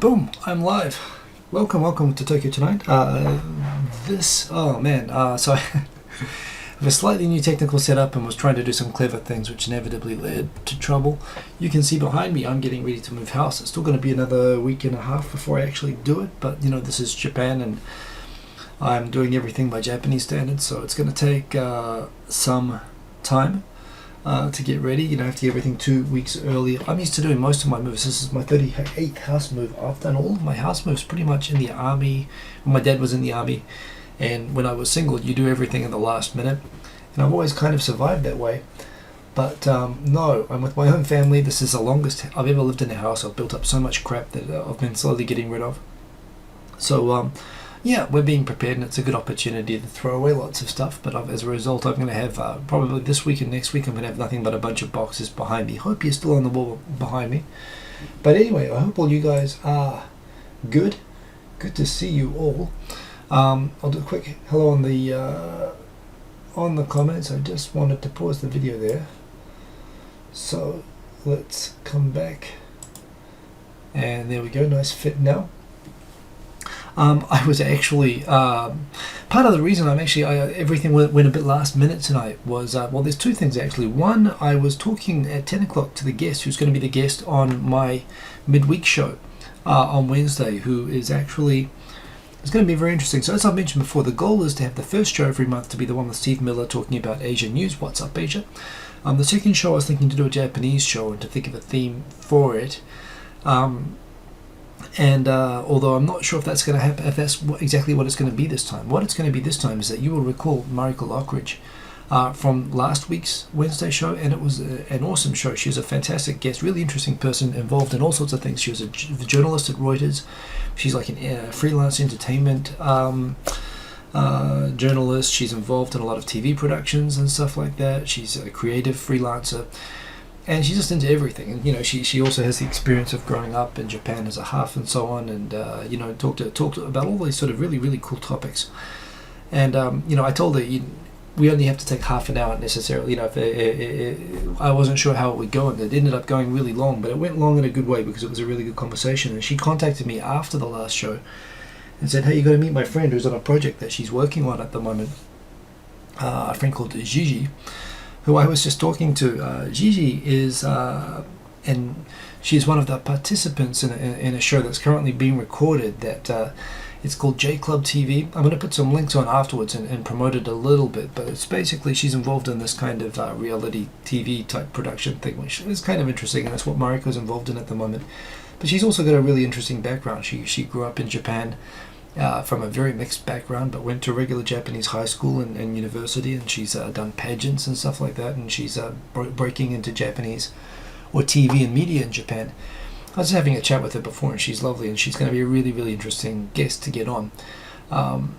Boom, I'm live. Welcome to Tokyo Tonight. So I have a slightly new technical setup and was trying to do some clever things which inevitably led to trouble. You can see behind me I'm getting ready to move house. It's still going to be another week and a half before I actually do it, but you know, this is Japan and I'm doing everything by Japanese standards, so it's going to take some time to get ready. You know, I have to get everything 2 weeks early. I'm used to doing most of my moves. This is my 38th house move. I've done all of my house moves pretty much in the army. When my dad was in the army, and when I was single, you do everything in the last minute. And I've always kind of survived that way. But no, I'm with my own family. This is the longest I've ever lived in a house. I've built up so much crap that I've been slowly getting rid of. So yeah, we're being prepared, and it's a good opportunity to throw away lots of stuff. But as a result, I'm going to have probably this week and next week I'm going to have nothing but a bunch of boxes behind me. Hope you're still on the wall behind me. But anyway, I hope all you guys are good. Good to see you all. I'll do a quick hello on the comments. I just wanted to pause the video there. So let's come back. And there we go, nice fit now. I was actually part of the reason everything went a bit last minute tonight was well, there's two things actually. One, I was talking at 10 o'clock to the guest who's going to be the guest on my midweek show on Wednesday, who is actually it's going to be very interesting. So as I mentioned before, the goal is to have the first show every month to be the one with Steve Miller talking about Asian news. What's up, Asia? The second show I was thinking to do a Japanese show and to think of a theme for it. And although I'm not sure if that's going to happen, if that's exactly what it's going to be this time. What it's going to be this time is that you will recall Marika Lockridge from last week's Wednesday show, and it was an awesome show. She was a fantastic guest, really interesting person, involved in all sorts of things. She was a journalist at Reuters. She's like a freelance entertainment journalist. She's involved in a lot of TV productions and stuff like that. She's a creative freelancer. And she's just into everything, and you know, she also has the experience of growing up in Japan as a half and so on, and you know, talked about all these sort of really cool topics. And you know, I told her we only have to take half an hour necessarily. You know, I wasn't sure how it would go, and it ended up going really long, but it went long in a good way because it was a really good conversation. And she contacted me after the last show and said, "Hey, you got to meet my friend who's on a project that she's working on at the moment. A friend called Gigi." Who I was just talking to. Gigi is, and she's one of the participants in a show that's currently being recorded that it's called J Club TV. I'm going to put some links on afterwards and promote it a little bit, but it's basically she's involved in this kind of reality TV type production thing, which is kind of interesting, and that's what Mariko's involved in at the moment. But she's also got a really interesting background. She grew up in Japan. From a very mixed background, but went to regular Japanese high school and university, and she's done pageants and stuff like that, and she's breaking into Japanese or TV and media in Japan. I was having a chat with her before, and she's lovely, and she's going to be a really interesting guest to get on.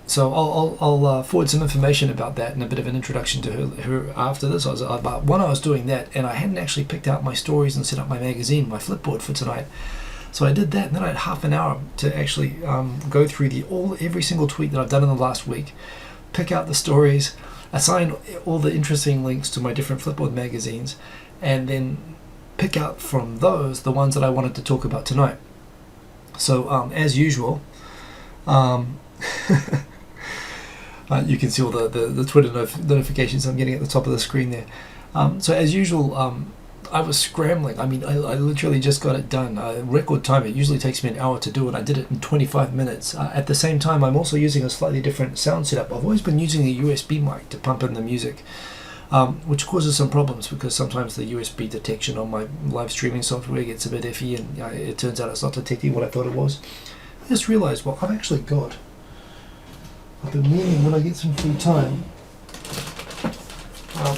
So I'll forward some information about that and a bit of an introduction to her after this. I was doing that, and I hadn't actually picked out my stories and set up my magazine, my Flipboard for tonight. So I did that, and then I had half an hour to actually go through every single tweet that I've done in the last week, pick out the stories, assign all the interesting links to my different Flipboard magazines, and then pick out from those the ones that I wanted to talk about tonight. So as usual, you can see all the Twitter notifications I'm getting at the top of the screen there. So as usual, I was scrambling. I mean, I literally just got it done. Record time, it usually takes me an hour to do it. I did it in 25 minutes. At the same time, I'm also using a slightly different sound setup. I've always been using a USB mic to pump in the music, which causes some problems because sometimes the USB detection on my live streaming software gets a bit iffy, and it turns out it's not detecting what I thought it was. I just realized, well, I've been meaning when I get some free time,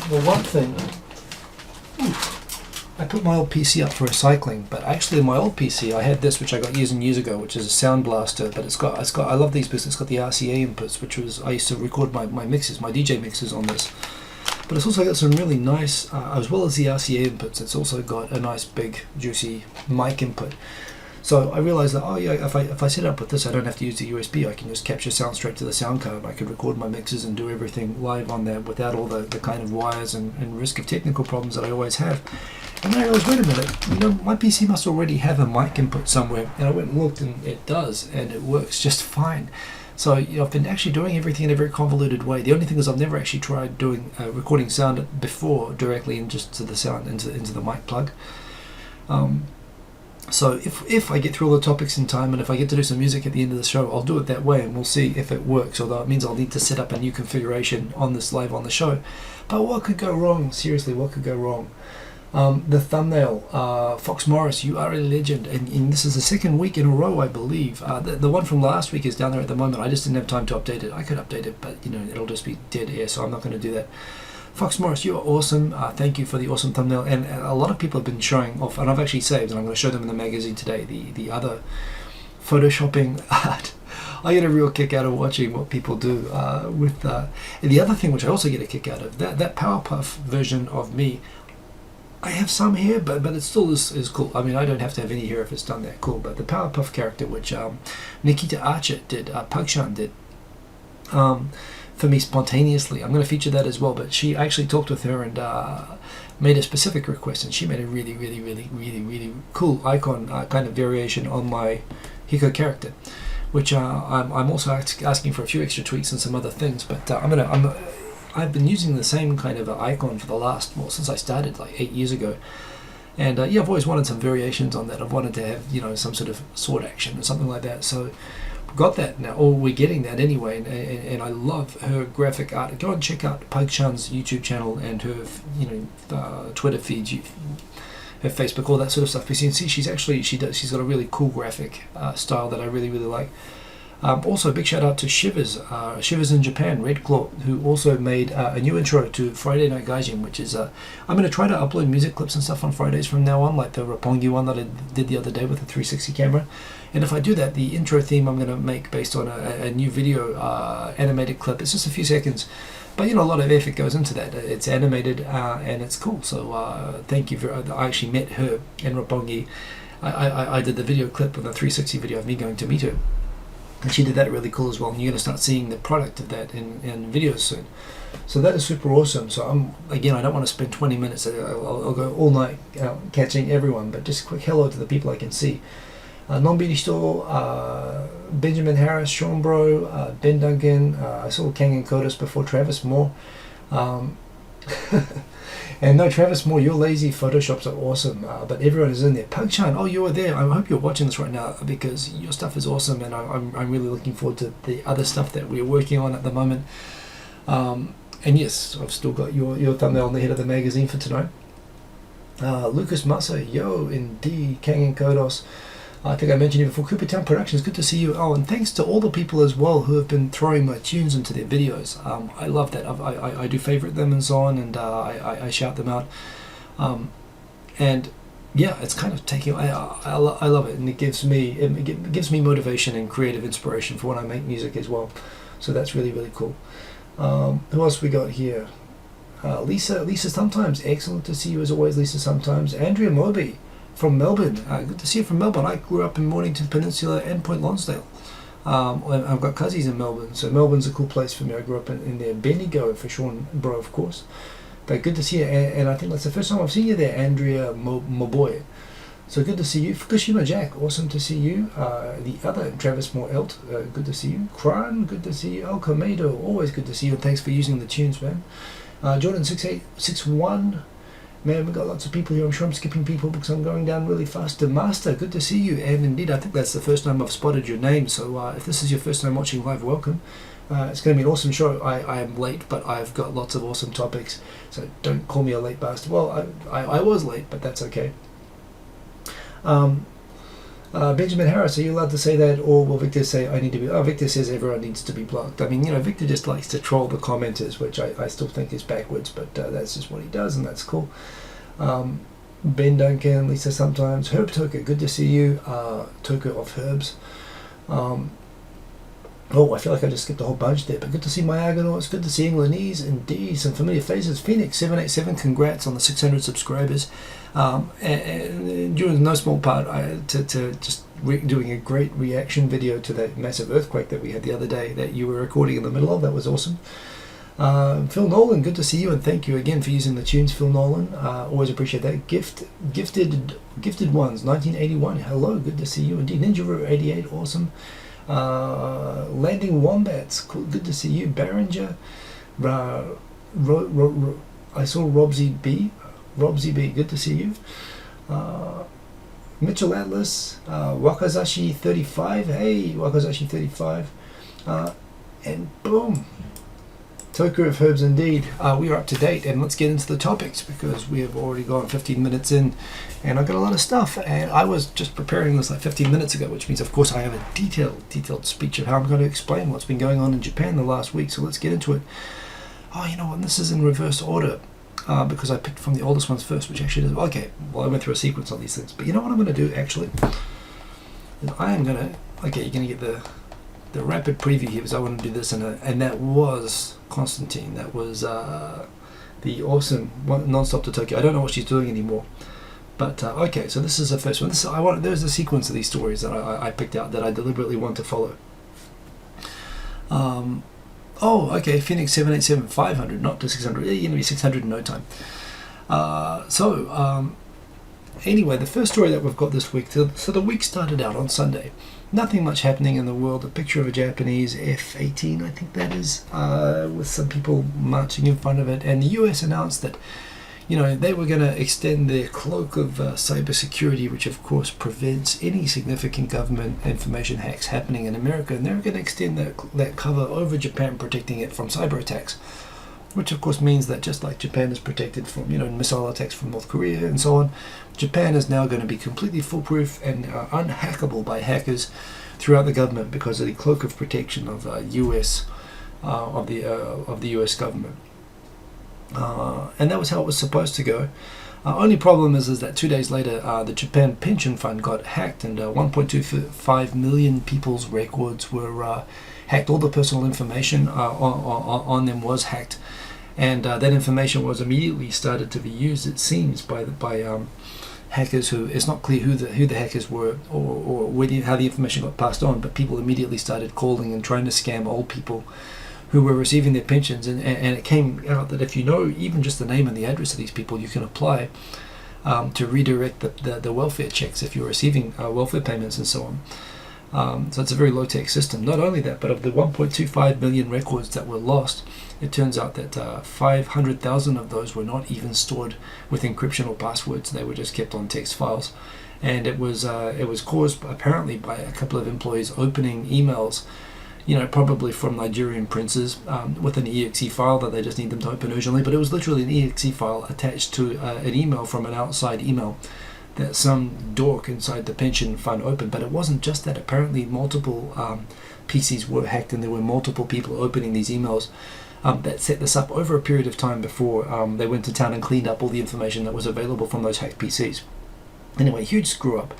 the one thing, I put my old PC up for recycling, but actually my old PC, I had this which I got years and years ago, which is a sound blaster, but it's got I love these because it's got the RCA inputs, which was I used to record my mixes, my DJ mixes on this. But it's also got some really nice, as well as the RCA inputs, it's also got a nice big juicy mic input. So I realized that, oh yeah, if I set up with this, I don't have to use the USB. I can just capture sound straight to the sound card. I could record my mixes and do everything live on there without all the kind of wires and risk of technical problems that I always have. And then I realized, wait a minute, you know, my PC must already have a mic input somewhere. And I went and looked, and it does, and it works just fine. So, you know, I've been actually doing everything in a very convoluted way. The only thing is I've never actually tried doing recording sound before directly in just to the sound into the mic plug. So if I get through all the topics in time, and if I get to do some music at the end of the show, I'll do it that way, and we'll see if it works, although it means I'll need to set up a new configuration on this live on the show. But what could go wrong? Seriously, what could go wrong? The thumbnail, Fox Morris, you are a legend, and this is the second week in a row, I believe. The one from last week is down there at the moment. I just didn't have time to update it. I could update it, but you know, it'll just be dead air, so I'm not going to do that. Fox Morris, you are awesome. Thank you for the awesome thumbnail. And a lot of people have been showing off, and I've actually saved, and I'm going to show them in the magazine today, the other photoshopping art. I get a real kick out of watching what people do with and the other thing which I also get a kick out of, that Powerpuff version of me. I have some hair, but it still is cool. I mean, I don't have to have any hair if it's done that cool. But the Powerpuff character, which Nikita Archer did, Pug-chan did, for me spontaneously. I'm going to feature that as well. But I actually talked with her and made a specific request, and she made a really, really, really, really, really cool icon kind of variation on my Hiko character, which I'm also asking for a few extra tweaks and some other things. But I've been using the same kind of icon for the last, well, since I started like 8 years ago. And yeah, I've always wanted some variations on that. I've wanted to have, you know, some sort of sword action or something like that. So got that now, or we're getting that anyway. And I love her graphic art. Go and check out Pug-chan's YouTube channel and her, you know, Twitter feeds, her Facebook, all that sort of stuff. Because you can see she's got a really cool graphic style that I really, really like. Also, a big shout out to Shivers in Japan, Red Claw, who also made a new intro to Friday Night Gaijin, which is, I'm going to try to upload music clips and stuff on Fridays from now on, like the Roppongi one that I did the other day with the 360 camera. And if I do that, the intro theme I'm going to make based on a new video animated clip. It's just a few seconds, but you know, a lot of effort goes into that. It's animated and it's cool. So thank you. I actually met her in Roppongi. I did the video clip with a 360 video of me going to meet her. And she did that really cool as well, and you're going to start seeing the product of that in videos soon. So that is super awesome. So I don't want to spend 20 minutes, I'll go all night catching everyone, but just a quick hello to the people I can see. Non-Beauty Store, Benjamin Harris, Sean Bro, Ben Duncan, I saw Kang and Kodos before, Travis Moore. And no, Travis Moore, your lazy photoshops are awesome, but everyone is in there. Pug-chan, oh, you were there. I hope you're watching this right now, because your stuff is awesome, and I'm really looking forward to the other stuff that we're working on at the moment. And yes, I've still got your thumbnail on the head of the magazine for tonight. Lucas Massa, yo, indeed, Kang and Kodos. I think I mentioned you before. Cooper Town Productions, good to see you. Oh, and thanks to all the people as well who have been throwing my tunes into their videos. I love that. I do favorite them and so on, and I shout them out. And yeah, it's kind of taking. I love it, and it gives me motivation and creative inspiration for when I make music as well. So that's really, really cool. Who else we got here? Lisa Sometimes, excellent to see you as always, Lisa Sometimes. Andrea Moby from Melbourne, good to see you from Melbourne. I grew up in Mornington Peninsula and Point Lonsdale. I've got cousins in Melbourne, so Melbourne's a cool place for me. I grew up in there. Bendigo for Sean Bro, of course. But good to see you, and I think that's the first time I've seen you there, Andrea Moboy. So good to see you. Fukushima Jack, awesome to see you. The other Travis Moore Elt, good to see you. Kran, good to see you. El Comedo, always good to see you, and thanks for using the tunes, man. Jordan6861. Man, we've got lots of people here. I'm sure I'm skipping people because I'm going down really fast. To Master, good to see you. And indeed, I think that's the first time I've spotted your name. So if this is your first time watching live, welcome. It's going to be an awesome show. I am late, but I've got lots of awesome topics. So don't call me a late bastard. Well, I was late, but that's okay. Benjamin Harris, are you allowed to say that, or will Victor say I need to be? Oh, Victor says everyone needs to be blocked. I mean, you know, Victor just likes to troll the commenters, which I still think is backwards, but that's just what he does, and that's cool. Ben Duncan, Lisa Sometimes, Herb Toka, good to see you. Toka of Herbs. Oh, I feel like I just skipped a whole bunch there, but good to see my Argonauts, good to see Englandese, indeed, some familiar faces. Phoenix787, congrats on the 600 subscribers. And due in no small part to just doing a great reaction video to that massive earthquake that we had the other day that you were recording in the middle of. That was awesome. Phil Nolan, good to see you, and thank you again for using the tunes, Phil Nolan. Always appreciate that. Gifted Ones, 1981. Hello, good to see you indeed. Ninja Room 88, awesome. Landing Wombats, cool, good to see you. Barringer, I saw Robsy B, good to see you. Mitchell Atlas, Wakazashi 35, hey, Wakazashi 35, and boom. Toku of Herbs indeed. We are up to date, and let's get into the topics because we have already gone 15 minutes in and I've got a lot of stuff, and I was just preparing this like 15 minutes ago, which means of course I have a detailed speech of how I'm going to explain what's been going on in Japan the last week, so let's get into it. Oh, you know what, this is in reverse order because I picked from the oldest ones first, which actually does, okay, well I went through a sequence on these things, but you know what I'm going to do actually? I am going to, okay, you're going to get the rapid preview here because I want to do this, and that was Constantine. That was the awesome Non-Stop to Tokyo. I don't know what she's doing anymore, but okay. So this is the first one. There's a sequence of these stories that I picked out that I deliberately want to follow. Oh, okay. Phoenix 787 500, not to 600. You're gonna be 600 in no time. Anyway, the first story that we've got this week. So the week started out on Sunday. Nothing much happening in the world. A picture of a Japanese F-18, I think that is, with some people marching in front of it. And the US announced that, you know, they were going to extend their cloak of cybersecurity, which of course prevents any significant government information hacks happening in America. And they were going to extend that cover over Japan, protecting it from cyber attacks. Which of course means that just like Japan is protected from, you know, missile attacks from North Korea and so on, Japan is now going to be completely foolproof and unhackable by hackers throughout the government because of the cloak of protection of the U.S. government. And that was how it was supposed to go. Only problem is that 2 days later, the Japan Pension Fund got hacked, and 1.25 million people's records were hacked. All the personal information on them was hacked. And that information was immediately started to be used, it seems, by hackers who, it's not clear who the hackers were or how the information got passed on, but people immediately started calling and trying to scam old people who were receiving their pensions. And it came out that if you know even just the name and the address of these people, you can apply to redirect the welfare checks if you're receiving welfare payments and so on. So it's a very low-tech system. Not only that, but of the 1.25 million records that were lost, it turns out that 500,000 of those were not even stored with encryption or passwords. They were just kept on text files. And it was caused apparently by a couple of employees opening emails, you know, probably from Nigerian princes, with an exe file that they just need them to open urgently. But it was literally an exe file attached to an email from an outside email that some dork inside the pension fund opened. But it wasn't just that. Apparently multiple PCs were hacked, and there were multiple people opening these emails that set this up over a period of time before they went to town and cleaned up all the information that was available from those hacked PCs. Anyway, huge screw up.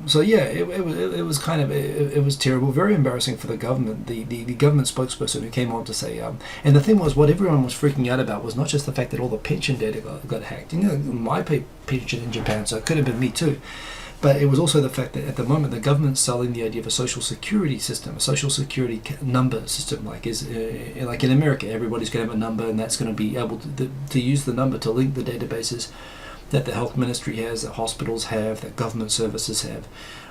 So yeah, it was kind of, it was terrible, very embarrassing for the government. The government spokesperson who came on to say, and the thing was, what everyone was freaking out about was not just the fact that all the pension data got hacked. You know, my pension in Japan, so it could have been me too. But it was also the fact that at the moment the government's selling the idea of a social security system, a social security number system, like in America, everybody's going to have a number, and that's going to be able to use the number to link the databases that the health ministry has, that hospitals have, that government services have.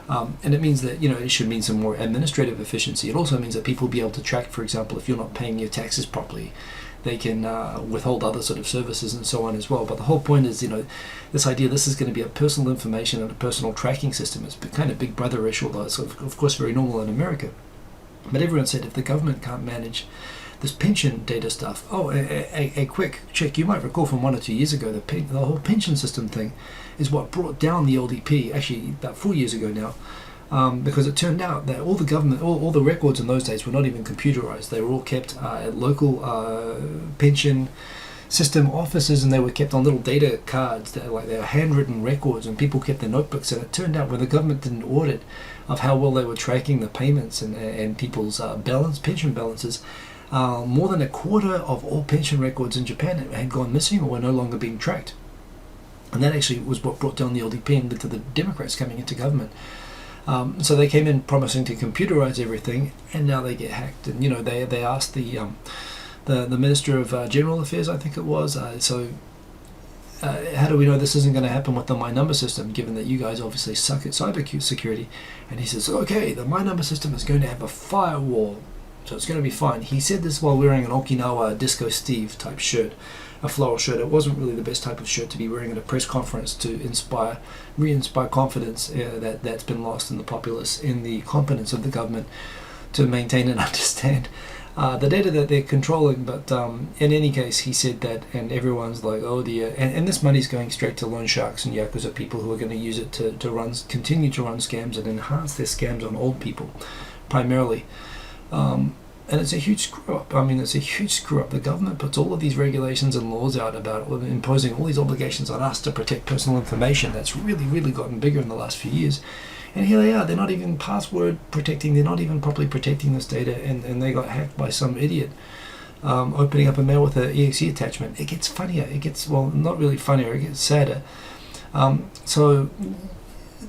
And it means that, you know, it should mean some more administrative efficiency. It also means that people will be able to track, for example, if you're not paying your taxes properly, they can withhold other sort of services and so on as well. But the whole point is, you know, this idea, this is going to be a personal information and a personal tracking system. It's kind of Big Brother-ish, although it's of course very normal in America. But everyone said if the government can't manage this pension data stuff, a quick check. You might recall from 1 or 2 years ago, the whole pension system thing is what brought down the LDP, actually about 4 years ago now, because it turned out that all the records in those days were not even computerized. They were all kept at local pension system offices, and they were kept on little data cards that they were handwritten records, and people kept their notebooks. And it turned out when the government did an audit of how well they were tracking the payments and people's pension balances, more than a quarter of all pension records in Japan had gone missing or were no longer being tracked. And that actually was what brought down the LDP and led to the Democrats coming into government. So they came in promising to computerize everything, and now they get hacked. And you know, they asked the the Minister of General Affairs, I think it was. How do we know this isn't going to happen with the My Number system, given that you guys obviously suck at cyber security? And he says, okay, the My Number system is going to have a firewall, so it's going to be fine. He said this while wearing an Okinawa Disco Steve type shirt, a floral shirt. It wasn't really the best type of shirt to be wearing at a press conference to re-inspire confidence that's been lost in the populace, in the competence of the government to maintain and understand the data that they're controlling. But in any case, he said that, and everyone's like, oh dear. And this money's going straight to loan sharks and yakuza people who are going to use it to continue to run scams and enhance their scams on old people, primarily. And it's a huge screw up. I mean, it's a huge screw up. The government puts all of these regulations and laws out about imposing all these obligations on us to protect personal information. That's really, really gotten bigger in the last few years. And here they are. They're not even password protecting. They're not even properly protecting this data. And they got hacked by some idiot opening up a mail with an exe attachment. It gets funnier. It gets, well, not really funnier. It gets sadder. So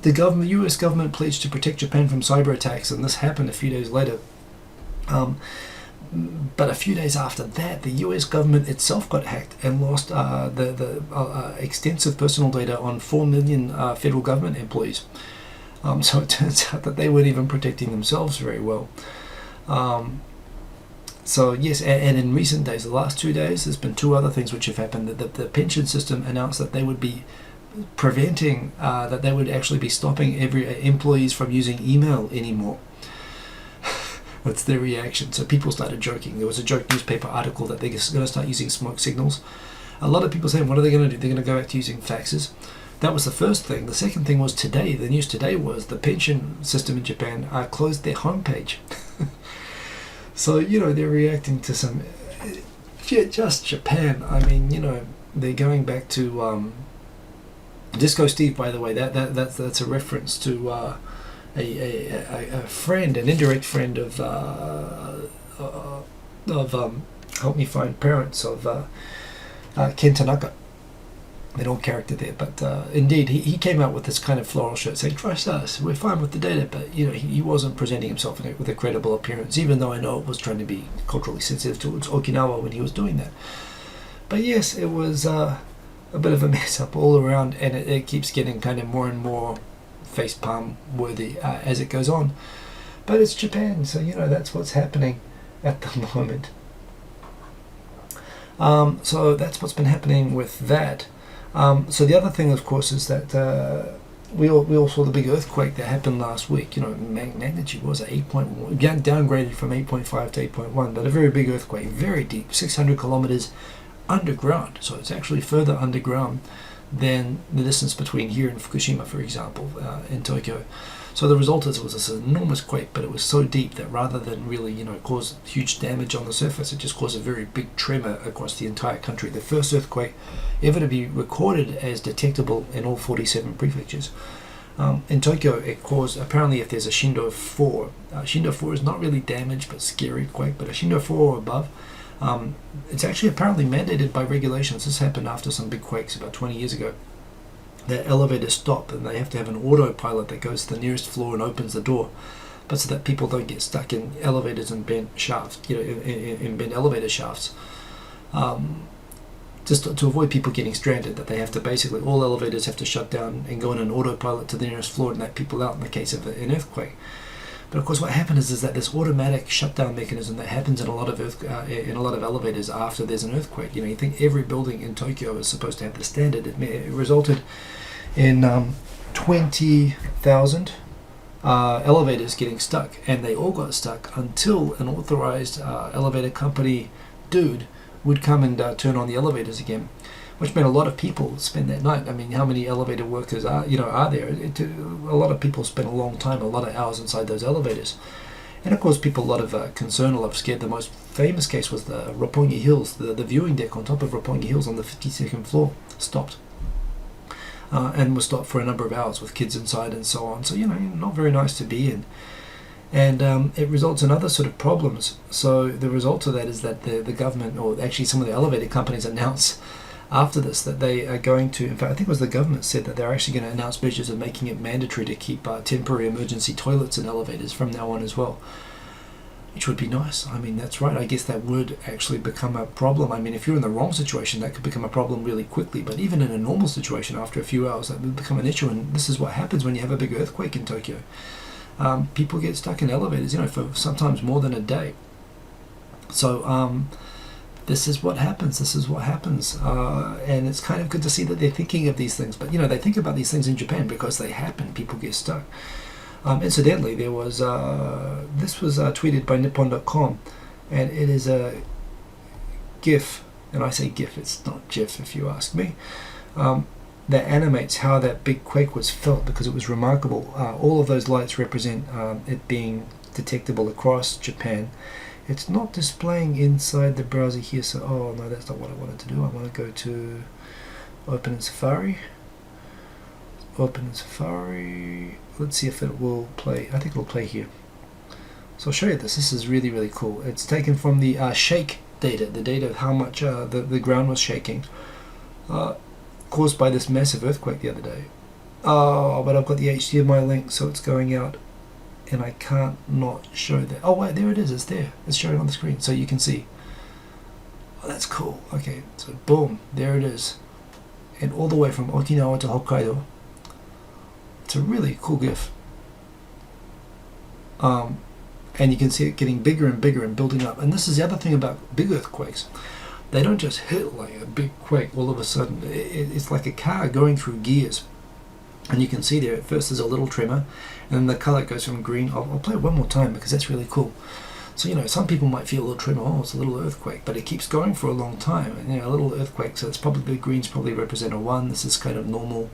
the US government pledged to protect Japan from cyber attacks, and this happened a few days later. But a few days after that, the US government itself got hacked and lost the extensive personal data on 4 million federal government employees. So it turns out that they weren't even protecting themselves very well. So yes, and in recent days, the last 2 days, there's been two other things which have happened. The pension system announced that they would be preventing, that they would actually be stopping employees from using email anymore. That's their reaction. So people started joking. There was a joke newspaper article that they're going to start using smoke signals. A lot of people saying, what are they going to do? They're going to go back to using faxes. That was the first thing. The second thing was today. The news today was the pension system in Japan closed their homepage. So, they're reacting to some... just Japan. I mean, they're going back to... Disco Steve, by the way, that's a reference to... A friend, an indirect friend of help me find parents of Ken Tanaka, an old character there. But indeed, he came out with this kind of floral shirt saying, trust us, we're fine with the data. But he wasn't presenting himself with a credible appearance, even though I know it was trying to be culturally sensitive towards Okinawa when he was doing that. But yes, it was a bit of a mess up all around, and it keeps getting kind of more and more facepalm worthy as it goes on. But it's Japan, so that's what's happening at the moment. So that's what's been happening with that. So the other thing, of course, is that we all saw the big earthquake that happened last week. Magnitude was at 8.1, downgraded from 8.5 to 8.1, but a very big earthquake, very deep, 600 kilometers underground. So it's actually further underground than the distance between here and Fukushima, for example, in Tokyo. So the result was this enormous quake, but it was so deep that rather than really, cause huge damage on the surface, it just caused a very big tremor across the entire country. The first earthquake ever to be recorded as detectable in all 47 prefectures. In Tokyo, it caused, apparently if there's a Shindo 4, Shindo 4 is not really damaged but scary quake, but a Shindo 4 or above, it's actually apparently mandated by regulations. This happened after some big quakes about 20 years ago. The elevators stop and they have to have an autopilot that goes to the nearest floor and opens the door, but so that people don't get stuck in elevators and bent shafts, in bent elevator shafts. Just to avoid people getting stranded, that they have to basically, all elevators have to shut down and go in an autopilot to the nearest floor and let people out in the case of an earthquake. But of course, what happens is that this automatic shutdown mechanism that happens in a lot of elevators after there's an earthquake. You think every building in Tokyo is supposed to have the standard. It resulted in 20,000 elevators getting stuck, and they all got stuck until an authorized elevator company dude would come and turn on the elevators again, which meant a lot of people spend that night. I mean, how many elevator workers are there? A lot of people spend a long time, a lot of hours inside those elevators. And of course, people a lot of concern, a lot of scared. The most famous case was the Roppongi Hills, the viewing deck on top of Roppongi Hills on the 52nd floor stopped. And was stopped for a number of hours with kids inside and so on. So, not very nice to be in. And it results in other sort of problems. So the result of that is that the government, or actually some of the elevator companies, announce after this that they are going to, in fact I think it was the government said that they're actually going to announce measures of making it mandatory to keep temporary emergency toilets in elevators from now on as well. which would be nice. I mean, that's right. I guess that would actually become a problem. I mean, if you're in the wrong situation, that could become a problem really quickly. But even in a normal situation, after a few hours, that would become an issue. And this is what happens when you have a big earthquake in Tokyo. People get stuck in elevators, for sometimes more than a day. So this is what happens. And it's kind of good to see that they're thinking of these things. But, they think about these things in Japan because they happen. People get stuck. Incidentally, there was this was tweeted by Nippon.com, and it is a GIF, and I say GIF, it's not GIF if you ask me, that animates how that big quake was felt, because it was remarkable. All of those lights represent it being detectable across Japan. It's not displaying inside the browser here, so oh no, that's not what I wanted to do. I want to go to Open in Safari. Let's see if it will play. I think it will play here. So I'll show you this. This is really, really cool. It's taken from the shake data, the data of how much the ground was shaking, caused by this massive earthquake the other day. Oh, but I've got the HDMI link, so it's going out, and I can't not show that. Oh wait, there it is. It's there. It's showing on the screen, so you can see. Oh, that's cool. Okay, so boom, there it is, and all the way from Okinawa to Hokkaido. It's a really cool GIF. And you can see it getting bigger and bigger and building up. And this is the other thing about big earthquakes. They don't just hit like a big quake all of a sudden. It's like a car going through gears. And you can see there at first there's a little tremor, and then the color goes from green. I'll play it one more time because that's really cool. So, some people might feel a little tremor, oh, it's a little earthquake, but it keeps going for a long time. And, a little earthquake, so it's probably, the greens probably represent a 1. This is kind of normal.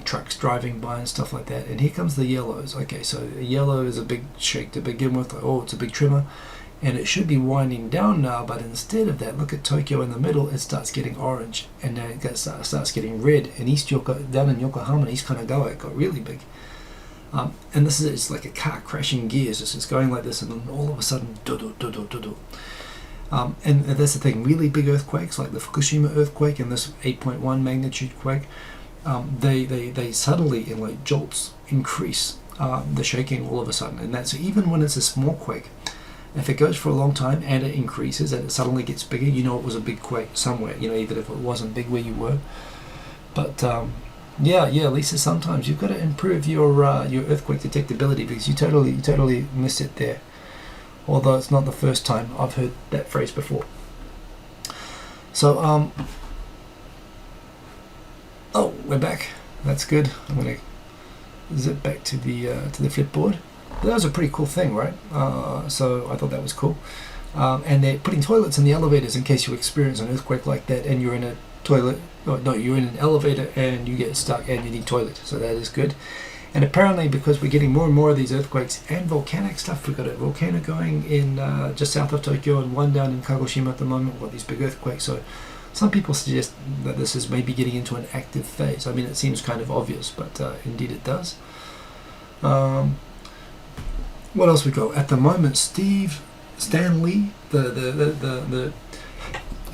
Trucks driving by and stuff like that. And here comes the yellows. Okay, so a yellow is a big shake to begin with. Oh, it's a big tremor. And it should be winding down now, but instead of that, look at Tokyo in the middle, it starts getting orange. And then it starts getting red. And down in Yokohama, East Kanagawa, it got really big. And this is, it's like a car crashing gears. It's just going like this, and then all of a sudden, do-do. And that's the thing, really big earthquakes, like the Fukushima earthquake and this 8.1 magnitude quake, they suddenly, in like jolts, increase the shaking all of a sudden. And that's even when it's a small quake. If it goes for a long time and it increases and it suddenly gets bigger, it was a big quake somewhere, even if it wasn't big where you were. But yeah, Lisa, sometimes you've got to improve your earthquake detectability, because you totally missed it there. Although it's not the first time I've heard that phrase before. So oh, we're back. That's good. I'm going to zip back to the Flipboard. That was a pretty cool thing, right? So I thought that was cool. And they're putting toilets in the elevators in case you experience an earthquake like that and you're in a toilet. You're in an elevator and you get stuck and you need toilet. So that is good. And apparently, because we're getting more and more of these earthquakes and volcanic stuff, we've got a volcano going in just south of Tokyo and one down in Kagoshima at the moment. We've got these big earthquakes. So some people suggest that this is maybe getting into an active phase. I mean, it seems kind of obvious, but indeed it does. What else we got? At the moment, Stan Lee, the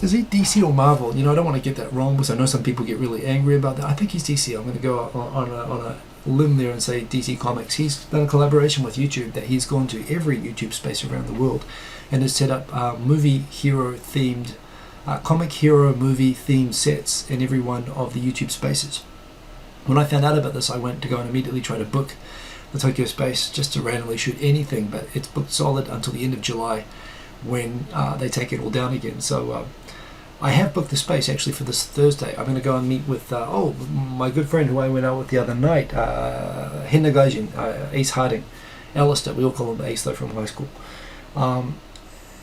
is he DC or Marvel? I don't want to get that wrong, because I know some people get really angry about that. I think he's DC. I'm going to go on a limb there and say DC Comics. He's done a collaboration with YouTube that he's gone to every YouTube space around the world and has set up movie hero themed comic hero movie themed sets in every one of the YouTube spaces. When I found out about this, I went to go and immediately try to book the Tokyo space just to randomly shoot anything, but it's booked solid until the end of July when they take it all down again. So I have booked the space actually for this Thursday. I'm going to go and meet with my good friend who I went out with the other night, Henna Gaijin, Ace Harding, Alistair. We all call him Ace though from high school.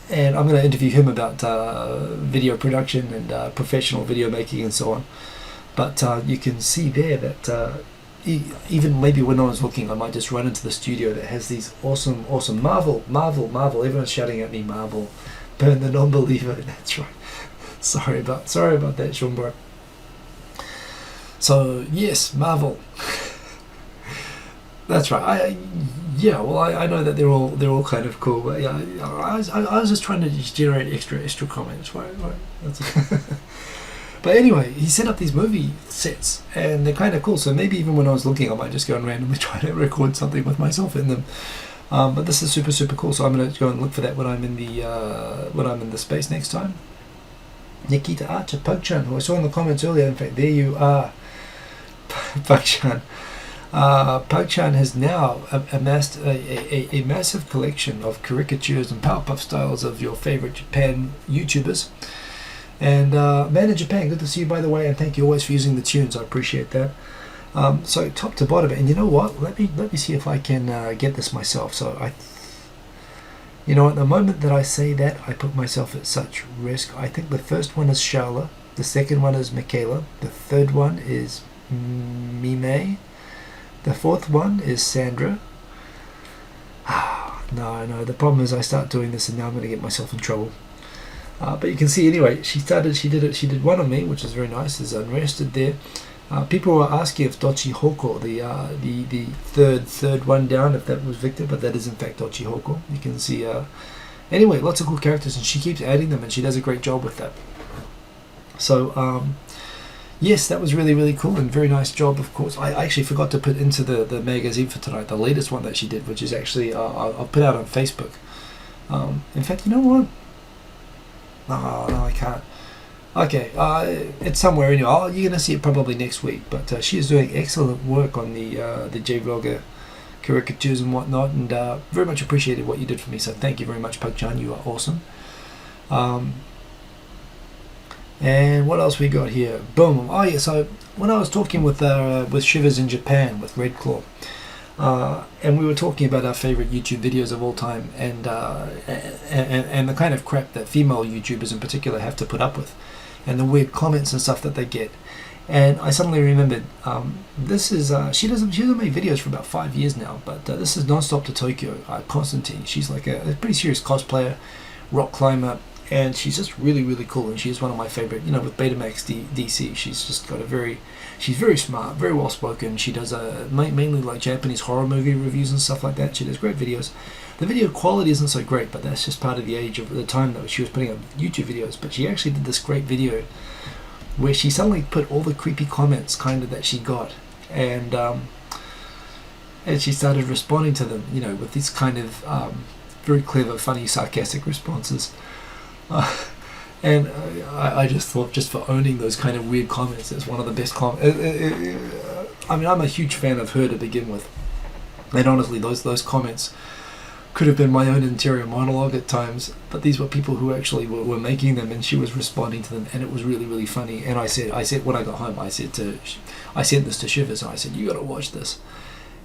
And I'm going to interview him about video production and professional video making and so on. But you can see there that even maybe when I was looking, I might just run into the studio that has these awesome Marvel. Everyone's shouting at me, Marvel, burn the non-believer. That's right. Sorry about that, Shumbro. So yes, Marvel. That's right. I know that they're all kind of cool, but yeah, I was just trying to just generate extra comments, right? That's it. But anyway, he set up these movie sets, and they're kind of cool. So maybe even when I was looking, I might just go and randomly try to record something with myself in them. But this is super cool, so I'm going to go and look for that when I'm in the space next time. Nikita Archer, Pug-chan, who I saw in the comments earlier. In fact, there you are, Pug-chan. Pug-chan has now amassed a massive collection of caricatures and Powerpuff styles of your favorite Japan YouTubers. And man in Japan, good to see you, by the way, and thank you always for using the tunes. I appreciate that. So top to bottom, and you know what? Let me see if I can get this myself. So you know, at the moment that I say that, I put myself at such risk. I think the first one is Charla, the second one is Michaela, the third one is Mime, the fourth one is Sandra. No, the problem is I start doing this and now I'm going to get myself in trouble. But you can see anyway, she did one on me, which is very nice. There's Unrested there. People were asking if Dochi Hoko, the third one down, if that was Victor, but that is in fact Dochi Hoko. You can see, anyway, lots of cool characters, and she keeps adding them, and she does a great job with that. So, yes, that was really cool, and very nice job, of course. I actually forgot to put into the magazine for tonight, the latest one that she did, which is actually, I'll put out on Facebook. In fact, you know what? No, I can't. Okay, it's somewhere anyway. You're going to see it probably next week, but she is doing excellent work on the J-Vlogger caricatures and whatnot, and very much appreciated what you did for me, so thank you very much, Pug-chan, you are awesome. And what else we got here? Boom. Oh yeah, so when I was talking with Shivers in Japan, with Red Claw, and we were talking about our favorite YouTube videos of all time, and the kind of crap that female YouTubers in particular have to put up with, and the weird comments and stuff that they get. And I suddenly remembered, this is she hasn't made videos for about 5 years now, but this is Nonstop to Tokyo, Constantine. She's like a pretty serious cosplayer, rock climber, and she's just really cool, and she's one of my favorite, you know, with Betamax DC. She's just got she's very smart, very well spoken. She does mainly like Japanese horror movie reviews and stuff like that. She does great videos. The video quality isn't so great, but that's just part of the age of the time that she was putting up YouTube videos. But she actually did this great video where she suddenly put all the creepy comments kind of that she got, and she started responding to them, you know, with these kind of very clever, funny, sarcastic responses. And I just thought, just for owning those kind of weird comments, it's one of the best comments. I mean, I'm a huge fan of her to begin with, and honestly, those comments could have been my own interior monologue at times, but these were people who actually were making them, and she was responding to them, and it was really funny. And I said when I got home, I sent this to Shivers, and I said, you got to watch this,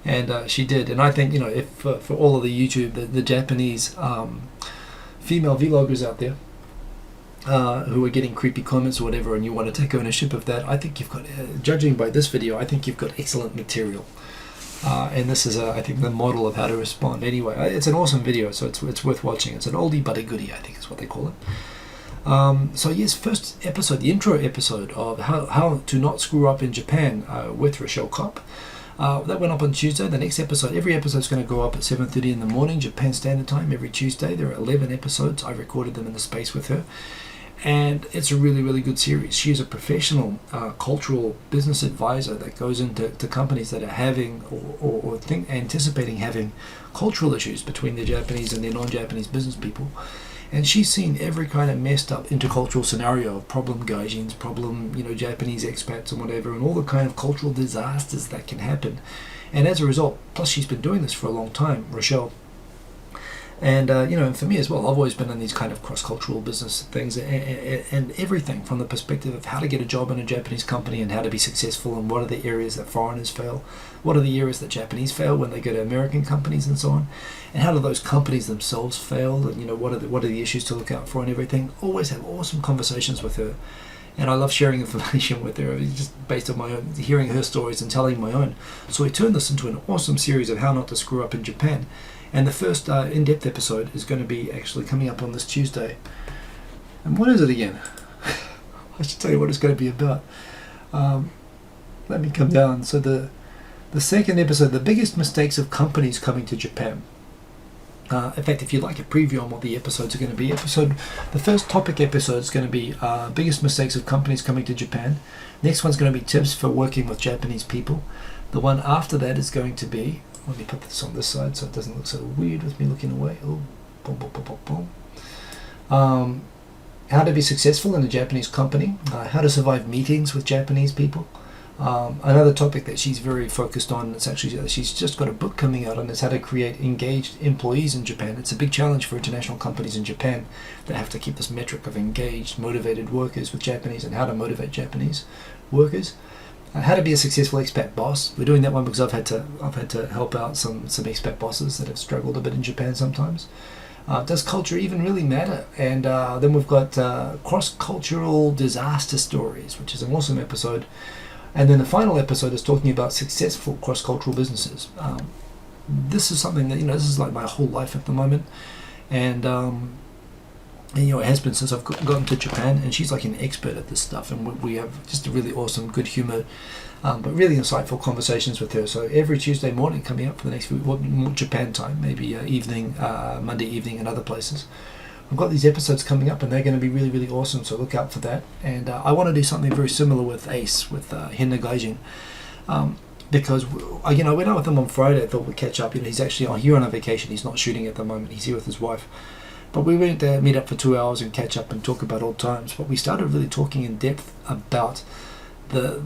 and she did. And I think, you know, if for all of the YouTube, the Japanese female vloggers out there who are getting creepy comments or whatever, and you want to take ownership of that, I think you've got, judging by this video, I think you've got excellent material. And this is, I think, the model of how to respond. Anyway, it's an awesome video, so it's worth watching. It's an oldie but a goodie, I think is what they call it. So yes, first episode, the intro episode of how to not screw up in Japan with Rochelle Kopp. That went up on Tuesday. The next episode, every episode is going to go up at 7:30 in the morning, Japan Standard Time, every Tuesday. There are 11 episodes. I recorded them in the space with her. And it's a really good series. She is a professional cultural business advisor that goes into companies that are having or anticipating having cultural issues between their Japanese and their non-Japanese business people. And she's seen every kind of messed up intercultural scenario of problem gaijins, problem, you know, Japanese expats and whatever, and all the kind of cultural disasters that can happen. And as a result, plus she's been doing this for a long time, Rochelle. And, you know, and for me as well, I've always been in these kind of cross-cultural business things, and everything from the perspective of how to get a job in a Japanese company and how to be successful, and what are the areas that foreigners fail, what are the areas that Japanese fail when they go to American companies and so on, and how do those companies themselves fail, and, you know, what are the issues to look out for and everything. Always have awesome conversations with her, and I love sharing information with her, just based on my own, hearing her stories and telling my own. So I turned this into an awesome series of how not to screw up in Japan. And the first in-depth episode is going to be actually coming up on this Tuesday. And what is it again? I should tell you what it's going to be about. Let me come down. So the second episode, the biggest mistakes of companies coming to Japan. In fact, if you'd like a preview on what the episodes are going to be, the first topic episode is going to be biggest mistakes of companies coming to Japan. Next one's going to be tips for working with Japanese people. The one after that is going to be, let me put this on this side so it doesn't look so weird with me looking away. Oh, boom, boom, boom, boom, boom. How to be successful in a Japanese company, how to survive meetings with Japanese people. Another topic that she's very focused on, it's actually, she's just got a book coming out on, is how to create engaged employees in Japan. It's a big challenge for international companies in Japan that have to keep this metric of engaged, motivated workers with Japanese, and how to motivate Japanese workers. How to be a successful expat boss. We're doing that one because I've had to help out some expat bosses that have struggled a bit in Japan sometimes. Does culture even really matter? And then we've got cross-cultural disaster stories, which is an awesome episode. And then the final episode is talking about successful cross-cultural businesses. This is something that, this is like my whole life at the moment. And it has been since I've gotten to Japan, and she's like an expert at this stuff. And we have just a really awesome, good humor, but really insightful conversations with her. So every Tuesday morning coming up for the next few, more Japan time, maybe evening, Monday evening and other places. I've got these episodes coming up, and they're going to be really, really awesome, so look out for that. And I want to do something very similar with Ace, with Henna Gaijin, because I went out with him on Friday. I thought we'd catch up. He's actually here on a vacation. He's not shooting at the moment. He's here with his wife. But we went to meet up for 2 hours and catch up and talk about old times. But we started really talking in depth about the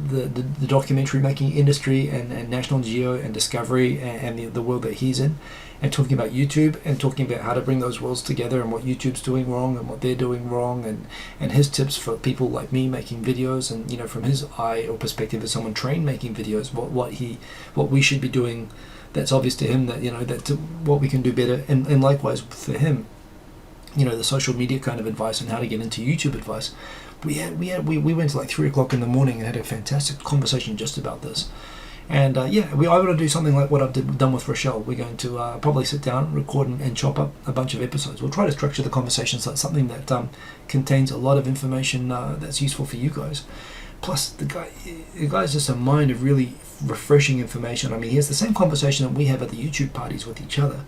documentary making industry and National Geo and Discovery and the world that he's in, and talking about YouTube and talking about how to bring those worlds together and what YouTube's doing wrong and what they're doing wrong, and his tips for people like me making videos, and from his eye or perspective as someone trained making videos, what we should be doing that's obvious to him, that that what we can do better, and likewise for him, the social media kind of advice and how to get into YouTube advice. We went to like 3 o'clock in the morning and had a fantastic conversation just about this. And I want to do something like what I've done with Rochelle. We're going to probably sit down, record and chop up a bunch of episodes. We'll try to structure the conversations like something that contains a lot of information that's useful for you guys. Plus, the guy's just a mind of really refreshing information. I mean, he has the same conversation that we have at the YouTube parties with each other.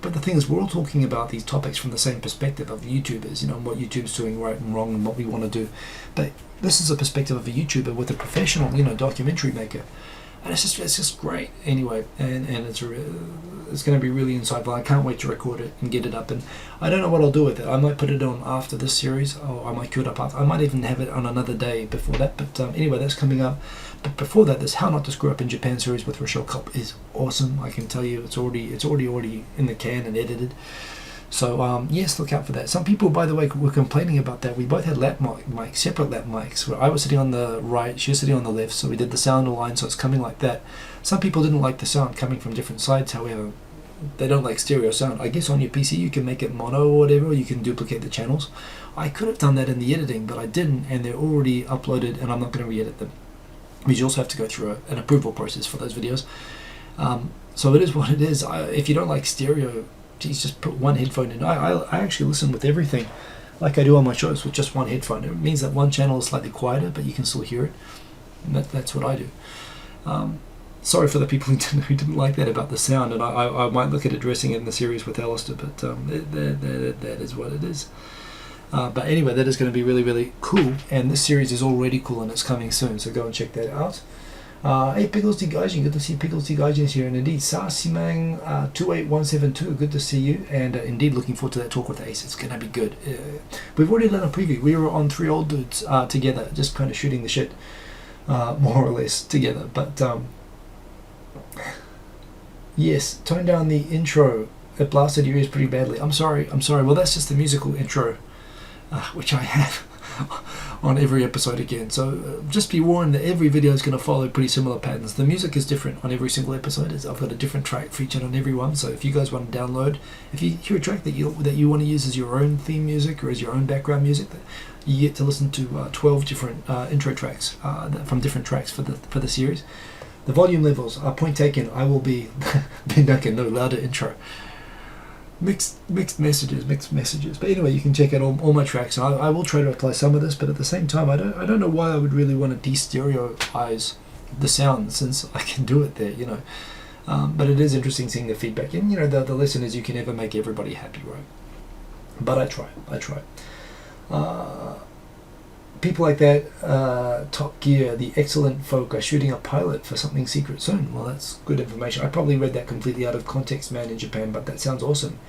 But the thing is, we're all talking about these topics from the same perspective of YouTubers, and what YouTube's doing right and wrong and what we want to do. But this is a perspective of a YouTuber with a professional, documentary maker. And it's just great anyway, and it's going to be really insightful. I can't wait to record it and get it up, and I don't know what I'll do with it. I might put it on after this series, or I might queue it up after. I might even have it on another day before that, but anyway, that's coming up. But before that, this How Not to Screw Up in Japan series with Rochelle Kopp is awesome. I can tell you, it's already in the can and edited. So yes, look out for that. Some people, by the way, were complaining about that. We both had lap mics, separate lap mics, where I was sitting on the right, she was sitting on the left, so we did the sound align, so it's coming like that. Some people didn't like the sound coming from different sides, however. They don't like stereo sound. I guess on your PC you can make it mono or whatever, or you can duplicate the channels. I could have done that in the editing, but I didn't, and they're already uploaded, and I'm not going to re-edit them. Because you also have to go through an approval process for those videos. So it is what it is. If you don't like stereo, just put one headphone in. I actually listen with everything, like I do on my shows, with just one headphone. It means that one channel is slightly quieter, but you can still hear it. And that's what I do. Sorry for the people who didn't like that about the sound, and I might look at addressing it in the series with Alistair, but that is what it is. But anyway, that is going to be really, really cool, and this series is already cool, and it's coming soon, so go and check that out. Hey, Pickles T Gaijin, good to see Pickles T Gaijin here, and indeed, Sasimang 28172, good to see you, and indeed looking forward to that talk with Ace. It's going to be good. We've already done a preview. We were on Three Old Dudes together, just kind of shooting the shit, more or less, together, but yes, tone down the intro. It blasted your ears pretty badly. I'm sorry. Well, that's just the musical intro, which I have on every episode again. So just be warned that every video is going to follow pretty similar patterns. The music is different on every single episode. I've got a different track featured on every one. So if you guys want to download, if you hear a track that you want to use as your own theme music or as your own background music, you get to listen to 12 different intro tracks from different tracks for the series. The volume levels are point taken. I will be making no louder intro. Mixed messages. But anyway, you can check out all my tracks. And I will try to apply some of this, but at the same time, I don't know why I would really want to de-stereoize the sound, since I can do it there. But it is interesting seeing the feedback. And, the lesson is you can never make everybody happy, right? But I try. People like that, Top Gear, the excellent folk are shooting a pilot for something secret soon. Well, that's good information. I probably read that completely out of context, man, in Japan, but that sounds awesome.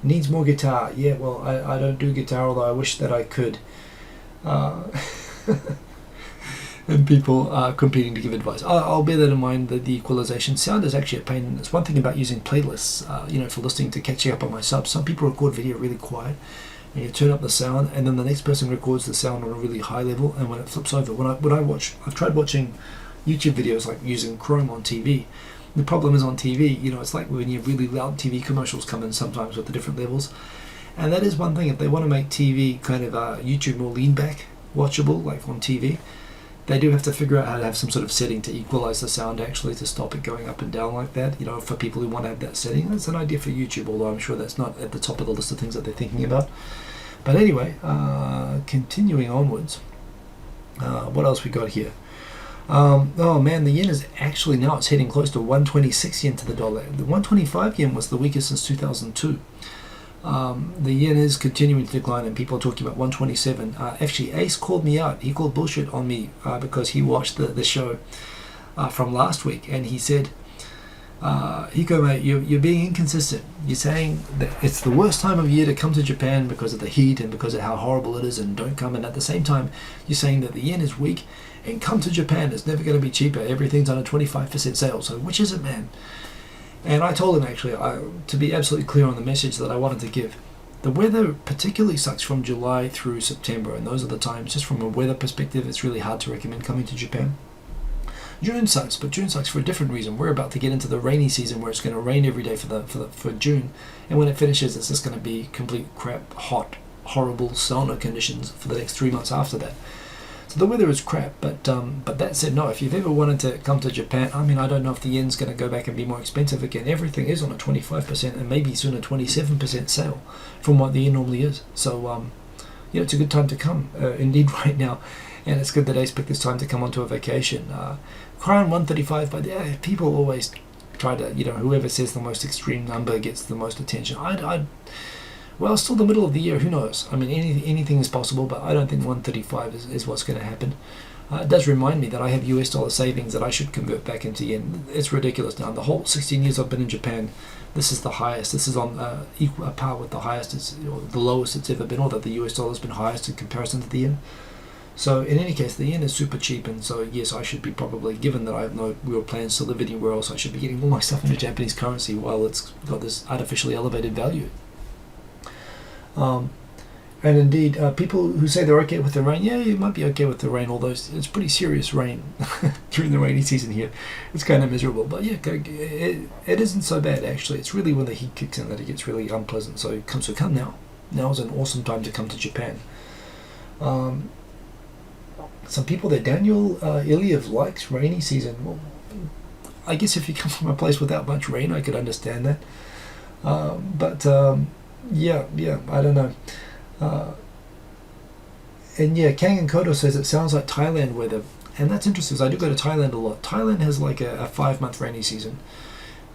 Needs more guitar. Yeah, well, I don't do guitar, although I wish that I could. And people are competing to give advice. I'll bear that in mind, that the equalization sound is actually a pain. It's one thing about using playlists, for listening to catching up on my subs. Some people record video really quiet, and you turn up the sound, and then the next person records the sound on a really high level, and when it flips over, I've tried watching YouTube videos like using Chrome on TV. The problem is on TV, it's like when you have really loud TV commercials come in sometimes with the different levels. And that is one thing, if they want to make TV kind of YouTube more lean back, watchable, like on TV, they do have to figure out how to have some sort of setting to equalize the sound, actually, to stop it going up and down like that. For people who want to have that setting, that's an idea for YouTube, although I'm sure that's not at the top of the list of things that they're thinking about. But anyway, continuing onwards, what else we got here? Oh man, the yen is actually now it's heading close to 126 yen to the dollar. The 125 yen was the weakest since 2002. The yen is continuing to decline, and people are talking about 127. Actually, Ace called me out. He called bullshit on me because he watched the show from last week, and he said, Hiko, mate, you're being inconsistent. You're saying that it's the worst time of year to come to Japan because of the heat and because of how horrible it is, and don't come. And at the same time, you're saying that the yen is weak, and come to Japan, it's never going to be cheaper. Everything's on a 25% sale. So which is it, man? And I told him, actually, to be absolutely clear on the message that I wanted to give. The weather particularly sucks from July through September, and those are the times, just from a weather perspective, it's really hard to recommend coming to Japan. June sucks, but June sucks for a different reason. We're about to get into the rainy season where it's going to rain every day for June, and when it finishes, it's just going to be complete crap, hot, horrible sauna conditions for the next 3 months after that. So the weather is crap, but that said, no, if you've ever wanted to come to Japan, I don't know if the yen's going to go back and be more expensive again. Everything is on a 25% and maybe soon a 27% sale from what the yen normally is. So, it's a good time to come, indeed, right now. And it's good that Ace picked this time to come onto a vacation. Crown 135, but yeah, people always try to, whoever says the most extreme number gets the most attention. Well, it's still the middle of the year, who knows? Anything is possible, but I don't think 135 is what's going to happen. It does remind me that I have US dollar savings that I should convert back into yen. It's ridiculous now. The whole 16 years I've been in Japan, this is the highest. This is on equal par with the highest, the lowest it's ever been, or that the US dollar has been highest in comparison to the yen. So in any case, the yen is super cheap, and so yes, I should be probably, given that I have no real plans to live anywhere else, I should be getting all my stuff into Japanese currency while it's got this artificially elevated value. And indeed, people who say they're okay with the rain, yeah, you might be okay with the rain, although it's pretty serious rain during the rainy season here. It's kind of miserable, but yeah, it isn't so bad, actually. It's really when the heat kicks in that it gets really unpleasant. So come now. Now is an awesome time to come to Japan. Some people there, Daniel Iliev likes rainy season. Well, I guess if you come from a place without much rain, I could understand that. Yeah, I don't know. And yeah, Kang and Kodo says it sounds like Thailand weather. And that's interesting, because I do go to Thailand a lot. Thailand has like a 5-month rainy season.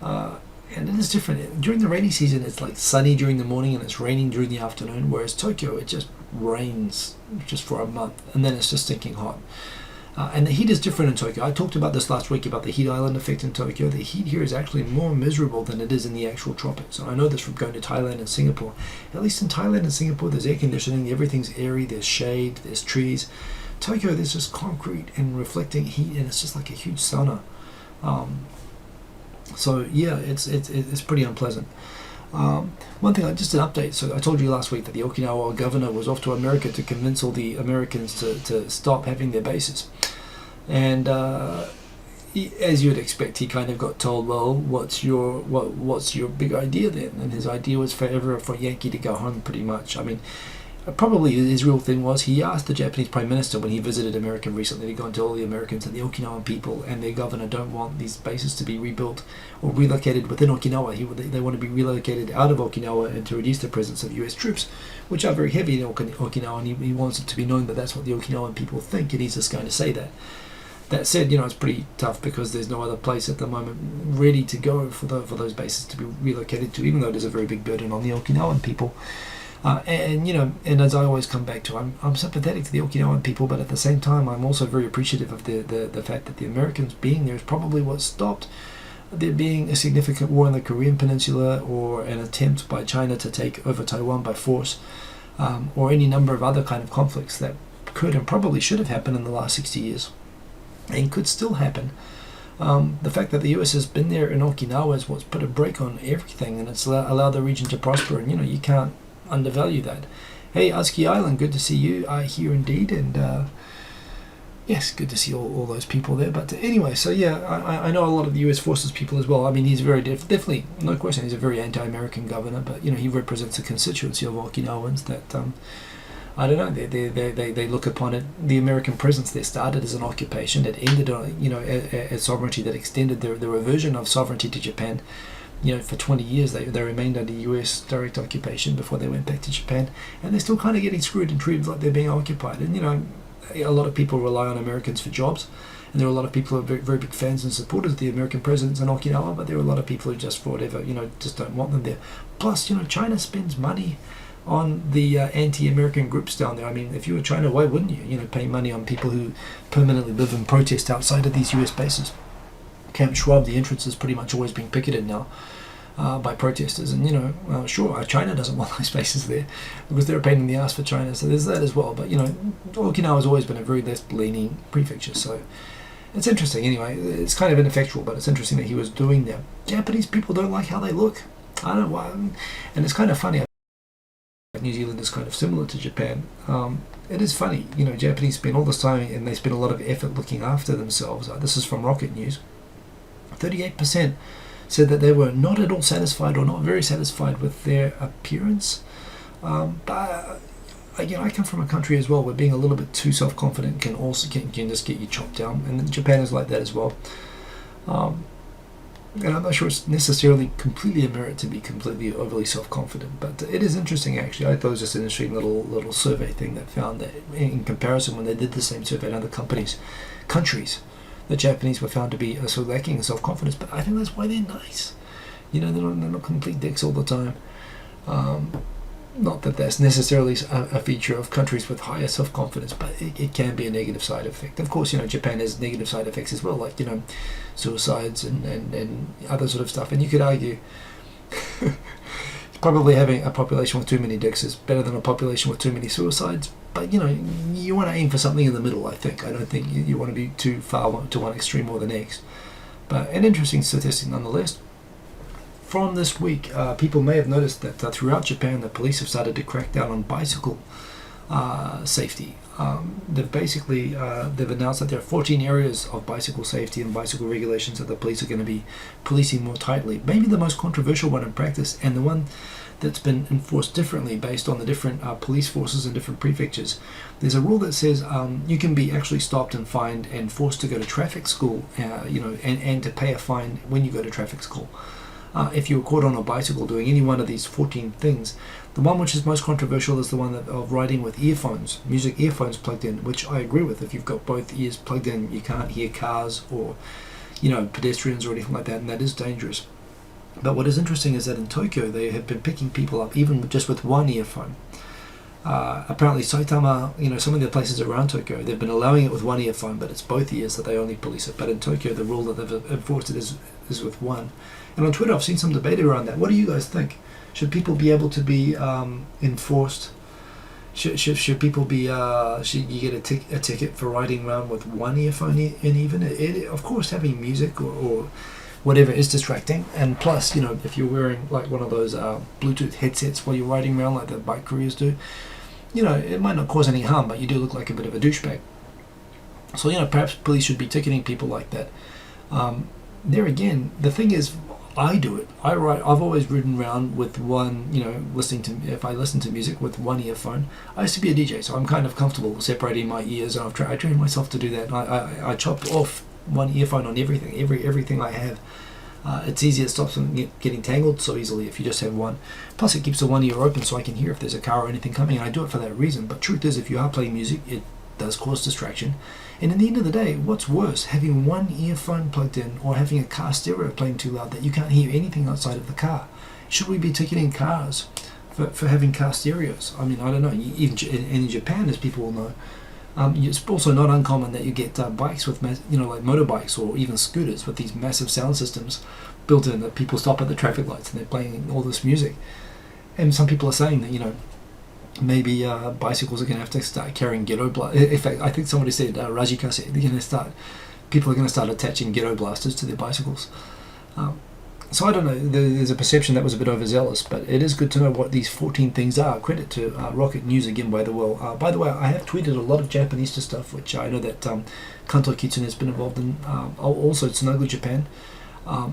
And it is different. During the rainy season, it's like sunny during the morning and it's raining during the afternoon. Whereas Tokyo, it just rains just for a month. And then it's just stinking hot. And the heat is different in Tokyo. I talked about this last week about the heat island effect in Tokyo. The heat here is actually more miserable than it is in the actual tropics. And I know this from going to Thailand and Singapore. At least in Thailand and Singapore, there's air conditioning, everything's airy, there's shade, there's trees. Tokyo, there's just concrete and reflecting heat, and it's just like a huge sauna. So yeah, it's pretty unpleasant. One thing, just an update. So I told you last week that the Okinawa governor was off to America to convince all the Americans to stop having their bases. And as you'd expect, he kind of got told, well, what's your big idea then? And his idea was for Yankee to go home, pretty much. Probably his real thing was he asked the Japanese Prime Minister when he visited America recently to go and tell all the Americans that the Okinawan people and their governor don't want these bases to be rebuilt or relocated within Okinawa. They want to be relocated out of Okinawa and to reduce the presence of US troops, which are very heavy in Okinawa, and he wants it to be known that that's what the Okinawan people think, and he's just going to say that. That said, it's pretty tough because there's no other place at the moment ready to go for those bases to be relocated to, even though there's a very big burden on the Okinawan people. And as I always come back to, I'm sympathetic to the Okinawan people, but at the same time, I'm also very appreciative of the fact that the Americans being there is probably what stopped there being a significant war in the Korean Peninsula, or an attempt by China to take over Taiwan by force, or any number of other kind of conflicts that could and probably should have happened in the last 60 years. And could still happen. The fact that the US has been there in Okinawa is what's put a brake on everything, and it's allowed the region to prosper, and you can't undervalue that. Hey, Azuki Island, good to see you here indeed, and yes, good to see all those people there. But anyway, so yeah, I know a lot of the US Forces people as well. I mean, he's very definitely, no question, he's a very anti-American governor, but he represents a constituency of Okinawans that I don't know. They look upon it. The American presence there started as an occupation. It ended on a sovereignty that extended their reversion of sovereignty to Japan. For 20 years they remained under U.S. direct occupation before they went back to Japan, and they're still kind of getting screwed and treated like they're being occupied. And a lot of people rely on Americans for jobs, and there are a lot of people who are very, very big fans and supporters of the American presence in Okinawa. But there are a lot of people who just, for whatever, just don't want them there. Plus, China spends money on the anti-American groups down there. I mean, if you were China, why wouldn't you? Pay money on people who permanently live and protest outside of these US bases. Camp Schwab, the entrance is pretty much always being picketed now by protesters, and sure, China doesn't want those bases there because they're a pain in the ass for China, so there's that as well. But Okinawa has always been a very left-leaning prefecture, so it's interesting. Anyway, it's kind of ineffectual, but it's interesting that he was doing that. Japanese people don't like how they look. I don't know why, and it's kind of funny. New Zealand is kind of similar to Japan. It is funny, Japanese spend all this time and they spend a lot of effort looking after themselves. This is from Rocket News. 38% said that they were not at all satisfied or not very satisfied with their appearance. But I come from a country as well where being a little bit too self-confident can just get you chopped down, and Japan is like that as well. And I'm not sure it's necessarily completely a merit to be completely overly self-confident, but it is interesting actually. I thought it was just an interesting little survey thing that found that in comparison, when they did the same survey in other countries, the Japanese were found to be so lacking in self-confidence. But I think that's why they're nice. They're not complete dicks all the time. Not that that's necessarily a feature of countries with higher self-confidence, but it can be a negative side effect. Of course, Japan has negative side effects as well, like, suicides and other sort of stuff. And you could argue probably having a population with too many dicks is better than a population with too many suicides. But, you want to aim for something in the middle, I think. I don't think you want to be too far to one extreme or the next. But an interesting statistic nonetheless. From this week, people may have noticed that throughout Japan, the police have started to crack down on bicycle safety. They've announced that there are 14 areas of bicycle safety and bicycle regulations that the police are going to be policing more tightly. Maybe the most controversial one in practice, and the one that's been enforced differently based on the different police forces in different prefectures. There's a rule that says you can be actually stopped and fined and forced to go to traffic school, and to pay a fine when you go to traffic school. If you were caught on a bicycle doing any one of these 14 things. The one which is most controversial is the one of riding with earphones, music earphones plugged in, which I agree with. If you've got both ears plugged in, you can't hear cars or pedestrians or anything like that, and that is dangerous. But what is interesting is that in Tokyo they have been picking people up even just with one earphone. Apparently Saitama, some of the places around Tokyo, they've been allowing it with one earphone, but it's both ears that they only police it. But in Tokyo, the rule that they've enforced it is with one. And on Twitter, I've seen some debate around that. What do you guys think? Should people be able to be enforced? Should people be? Should you get a ticket for riding around with one earphone in even? Of course, having music or whatever is distracting. And plus, if you're wearing like one of those Bluetooth headsets while you're riding around, like the bike couriers do, it might not cause any harm, but you do look like a bit of a douchebag. So perhaps police should be ticketing people like that. There again, the thing is, I do it. I've always ridden around with one, if I listen to music with one earphone. I used to be a DJ, so I'm kind of comfortable separating my ears, and I trained myself to do that. I chop off one earphone on everything I have. It's easier, it stops them getting tangled so easily if you just have one. Plus it keeps the one ear open so I can hear if there's a car or anything coming, and I do it for that reason. But truth is, if you are playing music, does cause distraction. And in the end of the day, what's worse, having one earphone plugged in or having a car stereo playing too loud that you can't hear anything outside of the car? Should we be ticketing cars for having car stereos? I mean, I don't know. Even in Japan, as people will know, it's also not uncommon that you get bikes with, like motorbikes or even scooters with these massive sound systems built in that people stop at the traffic lights and they're playing all this music. And some people are saying that, maybe bicycles are going to have to start carrying ghetto blasters. In fact, I think somebody said Rajikase, people are going to start attaching ghetto blasters to their bicycles. So I don't know, there's a perception that was a bit overzealous, but it is good to know what these 14 things are. Credit to Rocket News again, by the way, I have tweeted a lot of Japanese stuff, which I know that Kanto Kitsune has been involved in. Also Tsunagu Japan.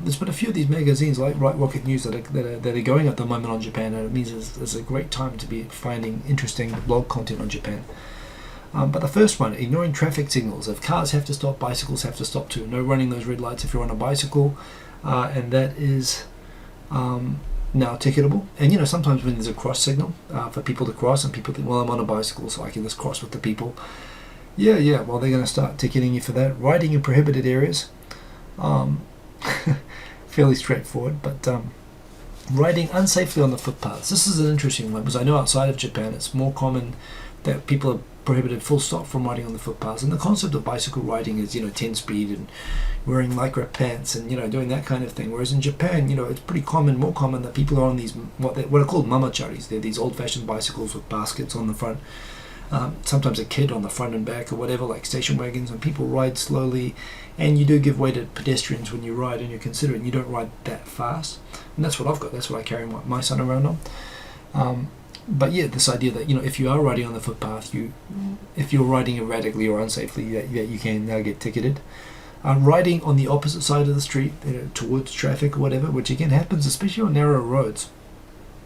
There's been a few of these magazines like Rocket News that are going at the moment on Japan, and it means it's a great time to be finding interesting blog content on Japan. But the first one, ignoring traffic signals. If cars have to stop, bicycles have to stop too. No running those red lights if you're on a bicycle. And that is now ticketable. And sometimes when there's a cross signal for people to cross, and people think, well, I'm on a bicycle, so I can just cross with the people. Well, they're going to start ticketing you for that. Riding in prohibited areas, fairly straightforward. But riding unsafely on the footpaths. This is an interesting one, because I know outside of Japan it's more common that people are prohibited full stop from riding on the footpaths. And the concept of bicycle riding is 10 speed and wearing lycra pants and doing that kind of thing, whereas in Japan it's pretty more common that people are on these what are called mamacharis. They're these old-fashioned bicycles with baskets on the front, sometimes a kid on the front and back or whatever, like station wagons, and people ride slowly, and you do give way to pedestrians when you ride, and you're considerate, and you don't ride that fast. And that's what I've got, that's what I carry my son around on. But yeah, this idea that if you are riding on the footpath, if you're riding erratically or unsafely, that you can now get ticketed. Riding on the opposite side of the street, towards traffic or whatever, which again happens especially on narrow roads.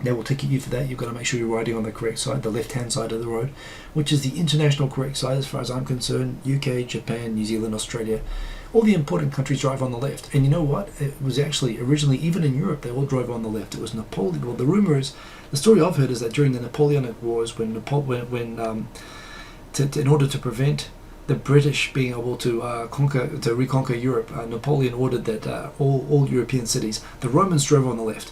They will ticket you for that. You've got to make sure you're riding on the correct side, the left-hand side of the road, which is the international correct side as far as I'm concerned. UK, Japan, New Zealand, Australia, all the important countries drive on the left. And you know what? It was actually originally, even in Europe, they all drove on the left. It was Napoleon. Well, the rumor is, the story I've heard is that during the Napoleonic Wars, in order to prevent the British being able to reconquer Europe, Napoleon ordered that all European cities, the Romans drove on the left,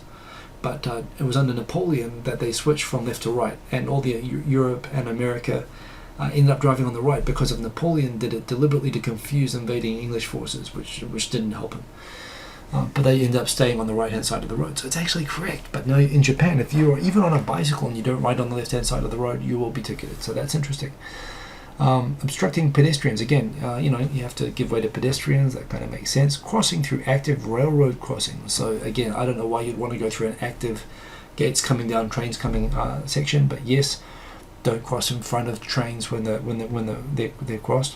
but it was under Napoleon that they switched from left to right, and all the Europe and America ended up driving on the right because of Napoleon did it deliberately to confuse invading English forces, which didn't help him. But they end up staying on the right-hand side of the road. So it's actually correct. But no, in Japan, if you're even on a bicycle and you don't ride on the left-hand side of the road, you will be ticketed. So that's interesting. Obstructing pedestrians. Again, you have to give way to pedestrians. That kind of makes sense. Crossing through active railroad crossings. So again, I don't know why you'd want to go through an active gates coming down, trains coming section. But yes, don't cross in front of trains when they're crossed.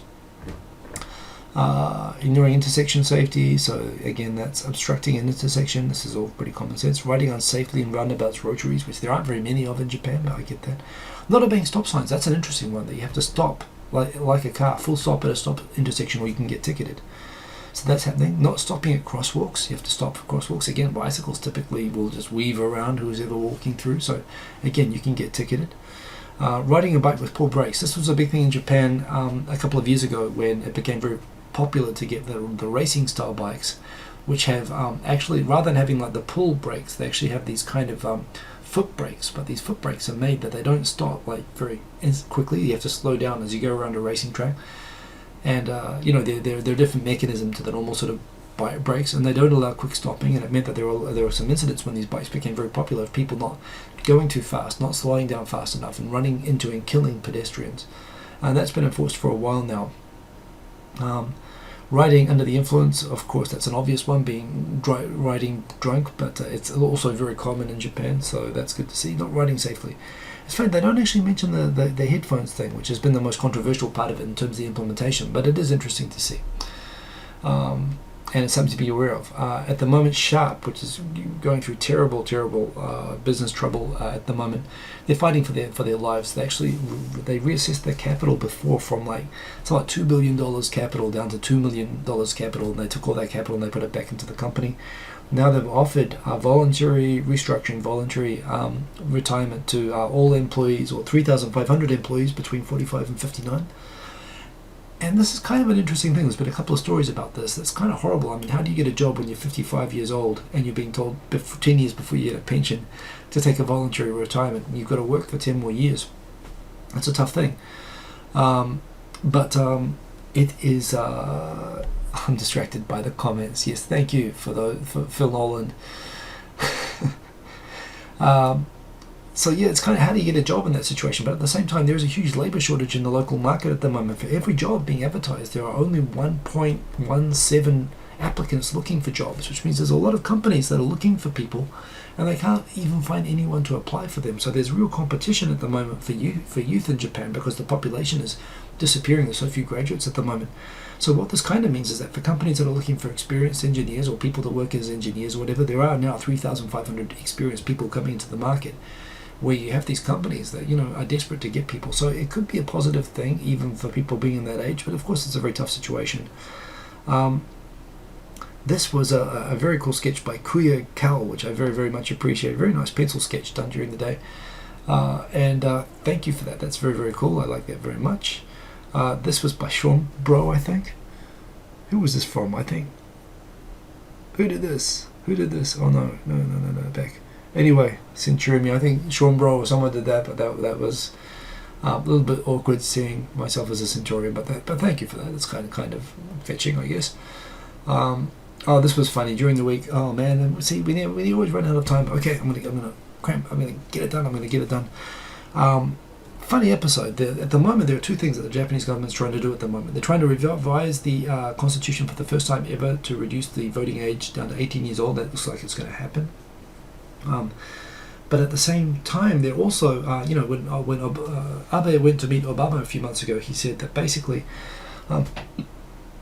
Ignoring intersection safety, so again that's obstructing an intersection. This is all pretty common sense. Riding unsafely in roundabouts, rotaries, which there aren't very many of in Japan, but I get that. Not obeying stop signs, that's an interesting one, that you have to stop like a car, full stop at a stop intersection or you can get ticketed. So that's happening. Not stopping at crosswalks, you have to stop for crosswalks. Again, bicycles typically will just weave around who's ever walking through, so again you can get ticketed. Riding a bike with pull brakes. This was a big thing in Japan a couple of years ago when it became very popular to get the racing style bikes, which have actually, rather than having like the pull brakes, they actually have these kind of foot brakes, but these foot brakes are made that they don't stop like very quickly. You have to slow down as you go around a racing track, and they're a different mechanism to the normal sort of bike brakes, and they don't allow quick stopping. And it meant that there were some incidents when these bikes became very popular of people not going too fast, not slowing down fast enough, and running into and killing pedestrians. And that's been enforced for a while now. Riding under the influence, of course, that's an obvious one, riding drunk, but it's also very common in Japan, so that's good to see. Not riding safely. It's funny, they don't actually mention the headphones thing, which has been the most controversial part of it in terms of the implementation, but it is interesting to see. And it's something to be aware of. At the moment, Sharp, which is going through terrible business trouble at the moment, they're fighting for their lives. They reassessed their capital before from it's like $2 billion capital down to $2 million capital, and they took all that capital and they put it back into the company. Now they've offered voluntary restructuring, voluntary retirement to all employees, or 3,500 employees between 45 and 59. And this is kind of an interesting thing. There's been a couple of stories about this. That's kind of horrible. I mean, how do you get a job when you're 55 years old and you're being told 10 years before you get a pension to take a voluntary retirement? You've got to work for 10 more years. That's a tough thing. But it is... I'm distracted by the comments. Yes, thank you for Phil Nolan. So yeah, it's kind of how do you get a job in that situation? But at the same time, there's a huge labor shortage in the local market at the moment. For every job being advertised, there are only 1.17 applicants looking for jobs, which means there's a lot of companies that are looking for people, and they can't even find anyone to apply for them. So there's real competition at the moment for youth in Japan, because the population is disappearing. There's so few graduates at the moment. So what this kind of means is that for companies that are looking for experienced engineers or people to work as engineers or whatever, there are now 3,500 experienced people coming into the market, where you have these companies that, you know, are desperate to get people. So it could be a positive thing even for people being in that age, but of course it's a very tough situation. This was a very cool sketch by Kuya Kao, which I very, very much appreciate. Very nice pencil sketch done during the day. And thank you for that. That's very, very cool. I like that very much. This was by Sean Bro, I think. Who was this from, I think? Who did this? Oh, no, back. Anyway, Centurion, I think Sean Bro or someone did that, but that was a little bit awkward seeing myself as a Centurion, but thank you for that. It's kind of fetching, I guess. Oh, this was funny during the week. Oh man, and see, we always run out of time. Okay, I'm gonna get it done. Funny episode. At the moment, there are two things that the Japanese government's trying to do at the moment. They're trying to revise the constitution for the first time ever to reduce the voting age down to 18 years old. That looks like it's going to happen. But at the same time, they're also, when Abe went to meet Obama a few months ago, he said that basically,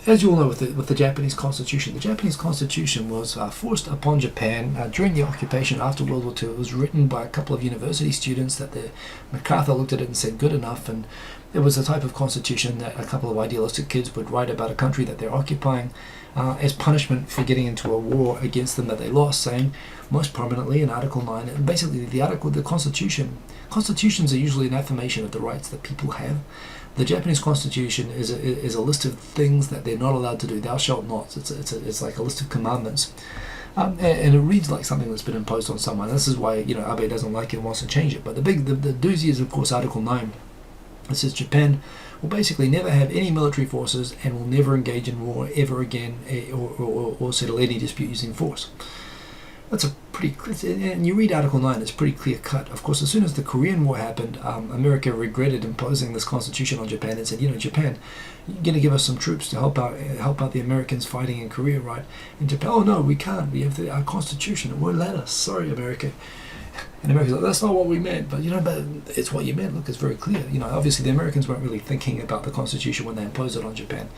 as you all know, with the Japanese Constitution was forced upon Japan during the occupation after World War II. It was written by a couple of university students that MacArthur looked at it and said good enough, and it was a type of constitution that a couple of idealistic kids would write about a country that they're occupying as punishment for getting into a war against them that they lost, saying most prominently in Article 9, and basically the constitutions are usually an affirmation of the rights that people have. The Japanese Constitution is a list of things that they're not allowed to do. Thou shalt not. It's like a list of commandments, and it reads like something that's been imposed on someone. This is why Abe doesn't like it and wants to change it. But the doozy is, of course, Article 9. It says Japan will basically never have any military forces and will never engage in war ever again, or settle any dispute using force. That's a pretty, and you read Article 9, it's pretty clear cut. Of course, as soon as the Korean War happened, America regretted imposing this constitution on Japan and said, Japan, you're going to give us some troops to help out the Americans fighting in Korea, right? And Japan, oh no, we can't. We have our constitution. It won't let us. Sorry, America. And America's like, that's not what we meant. But but it's what you meant. Look, it's very clear. Obviously the Americans weren't really thinking about the constitution when they imposed it on Japan.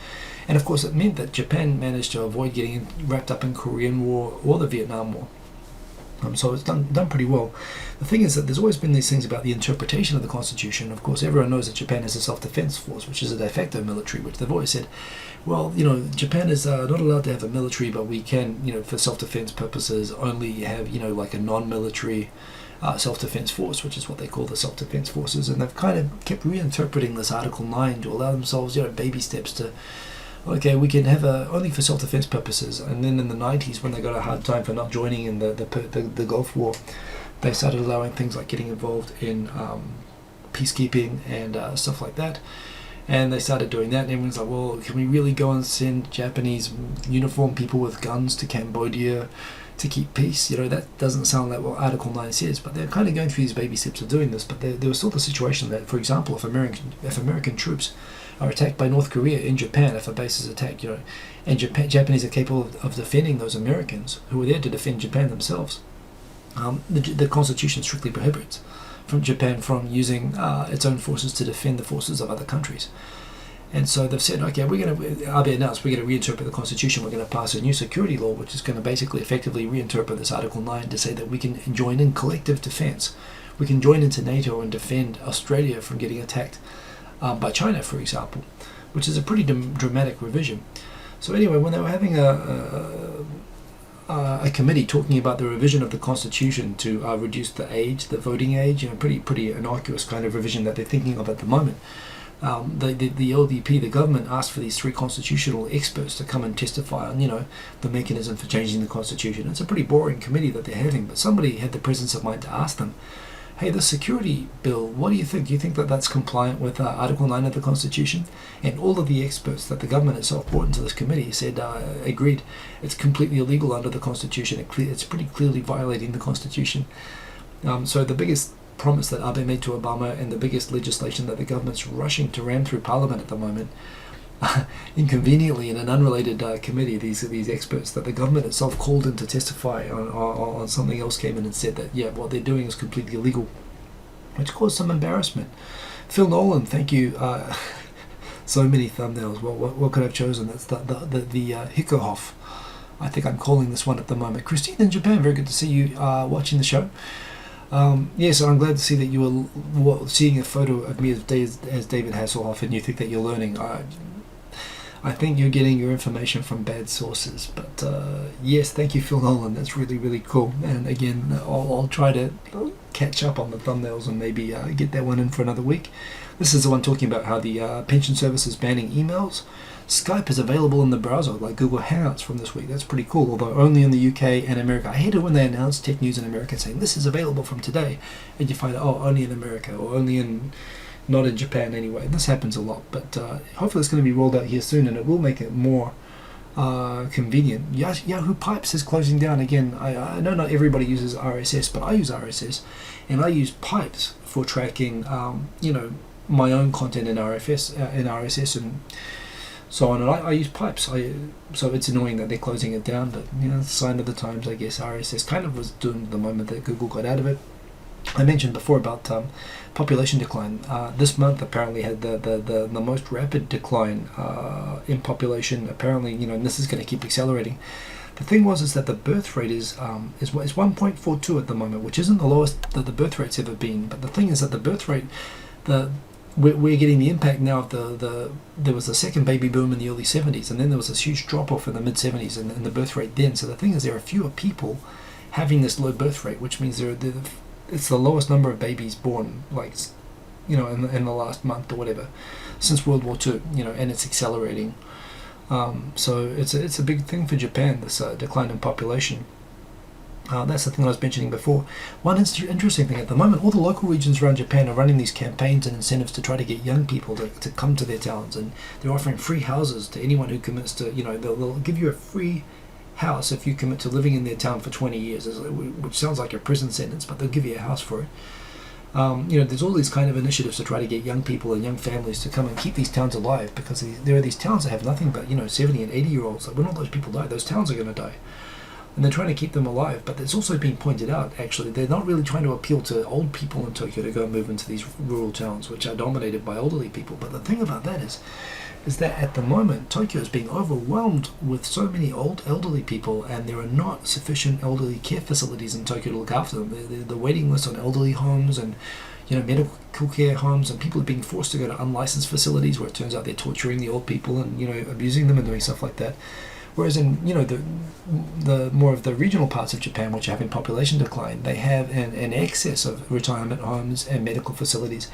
And of course it meant that Japan managed to avoid getting wrapped up in Korean War or the Vietnam War. So it's done pretty well. The thing is that there's always been these things about the interpretation of the Constitution. Of course, everyone knows that Japan has a self-defense force, which is a de facto military, which they've always said, well, Japan is not allowed to have a military, but we can, for self-defense purposes, only have, like a non-military self-defense force, which is what they call the self-defense forces. And they've kind of kept reinterpreting this Article 9 to allow themselves, baby steps to, okay, we can have only for self-defense purposes. And then in the 90s, when they got a hard time for not joining in the Gulf War, they started allowing things like getting involved in peacekeeping and stuff like that. And they started doing that, and everyone's like, well, can we really go and send Japanese uniformed people with guns to Cambodia to keep peace? That doesn't sound like what Article 9 says, but they're kind of going through these baby steps of doing this. But there was still the situation that, for example, if American troops are attacked by North Korea in Japan, if a base is attacked, and Japanese are capable of defending those Americans who are there to defend Japan themselves, the Constitution strictly prohibits from Japan from using its own forces to defend the forces of other countries. And so they've said, okay, Abe announced we're going to reinterpret the Constitution. We're going to pass a new security law, which is going to basically effectively reinterpret this Article 9 to say that we can join in collective defense. We can join into NATO and defend Australia from getting attacked by China, for example, which is a pretty dramatic revision. So anyway, when they were having a committee talking about the revision of the Constitution to reduce the voting age, pretty innocuous kind of revision that they're thinking of at the moment, the LDP, the government, asked for these 3 constitutional experts to come and testify on, the mechanism for changing the constitution. It's a pretty boring committee that they're having, but somebody had the presence of mind to ask them, hey, the security bill, what do you think? Do you think that that's compliant with Article 9 of the Constitution? And all of the experts that the government itself brought into this committee said, agreed, it's completely illegal under the Constitution. It's pretty clearly violating the Constitution. So the biggest promise that Abe made to Obama and the biggest legislation that the government's rushing to ram through Parliament at the moment, inconveniently in an unrelated committee, these experts that the government itself called in to testify on something else came in and said that, yeah, what they're doing is completely illegal, which caused some embarrassment. Phil Nolan, thank you. So many thumbnails. What could I have chosen? That's the Hikohof. I think I'm calling this one at the moment. Christine in Japan, very good to see you watching the show. So I'm glad to see that you were seeing a photo of me as David Hasselhoff and you think that you're learning. I think you're getting your information from bad sources, but yes, thank you, Phil Nolan. That's really, really cool. And again, I'll try to catch up on the thumbnails and maybe get that one in for another week. This is the one talking about how the pension service is banning emails. Skype is available in the browser, like Google Hangouts from this week. That's pretty cool, although only in the UK and America. I hate it when they announce tech news in America saying this is available from today, and you find out, only in America or only in not in Japan anyway. This happens a lot, but hopefully it's going to be rolled out here soon, and it will make it more convenient. Yahoo Pipes is closing down again. I know not everybody uses RSS, but I use RSS, and I use Pipes for tracking, my own content in RSS and so on. And I use Pipes. So it's annoying that they're closing it down, but it's a sign of the times, I guess. RSS kind of was doomed the moment that Google got out of it. I mentioned before about population decline. This month apparently had the most rapid decline in population. Apparently, and this is going to keep accelerating. The thing is that the birth rate is 1.42 at the moment, which isn't the lowest that the birth rate's ever been. But the thing is that the birth rate, we're getting the impact now of there was a second baby boom in the early 70s, and then there was this huge drop off in the mid 70s and the birth rate then. So the thing is, there are fewer people having this low birth rate, which means it's the lowest number of babies born, in the last month or whatever, since World War II, and it's accelerating. So it's a big thing for Japan, this decline in population. That's the thing I was mentioning before. One interesting thing at the moment, all the local regions around Japan are running these campaigns and incentives to try to get young people to come to their towns, and they're offering free houses to anyone who commits to, they'll give you a free house if you commit to living in their town for 20 years, which sounds like a prison sentence, but they'll give you a house for it. There's all these kind of initiatives to try to get young people and young families to come and keep these towns alive, because there are these towns that have nothing but 70 and 80 year olds. When all those people die, those towns are going to die, and they're trying to keep them alive. But it's also being pointed out, actually, they're not really trying to appeal to old people in Tokyo to go and move into these rural towns, which are dominated by elderly people. But the thing about that is that at the moment Tokyo is being overwhelmed with so many old elderly people, and there are not sufficient elderly care facilities in Tokyo to look after them. The waiting list on elderly homes and medical care homes, and people are being forced to go to unlicensed facilities where it turns out they're torturing the old people and abusing them and doing stuff like that. Whereas in the more of the regional parts of Japan, which are having population decline, they have an excess of retirement homes and medical facilities.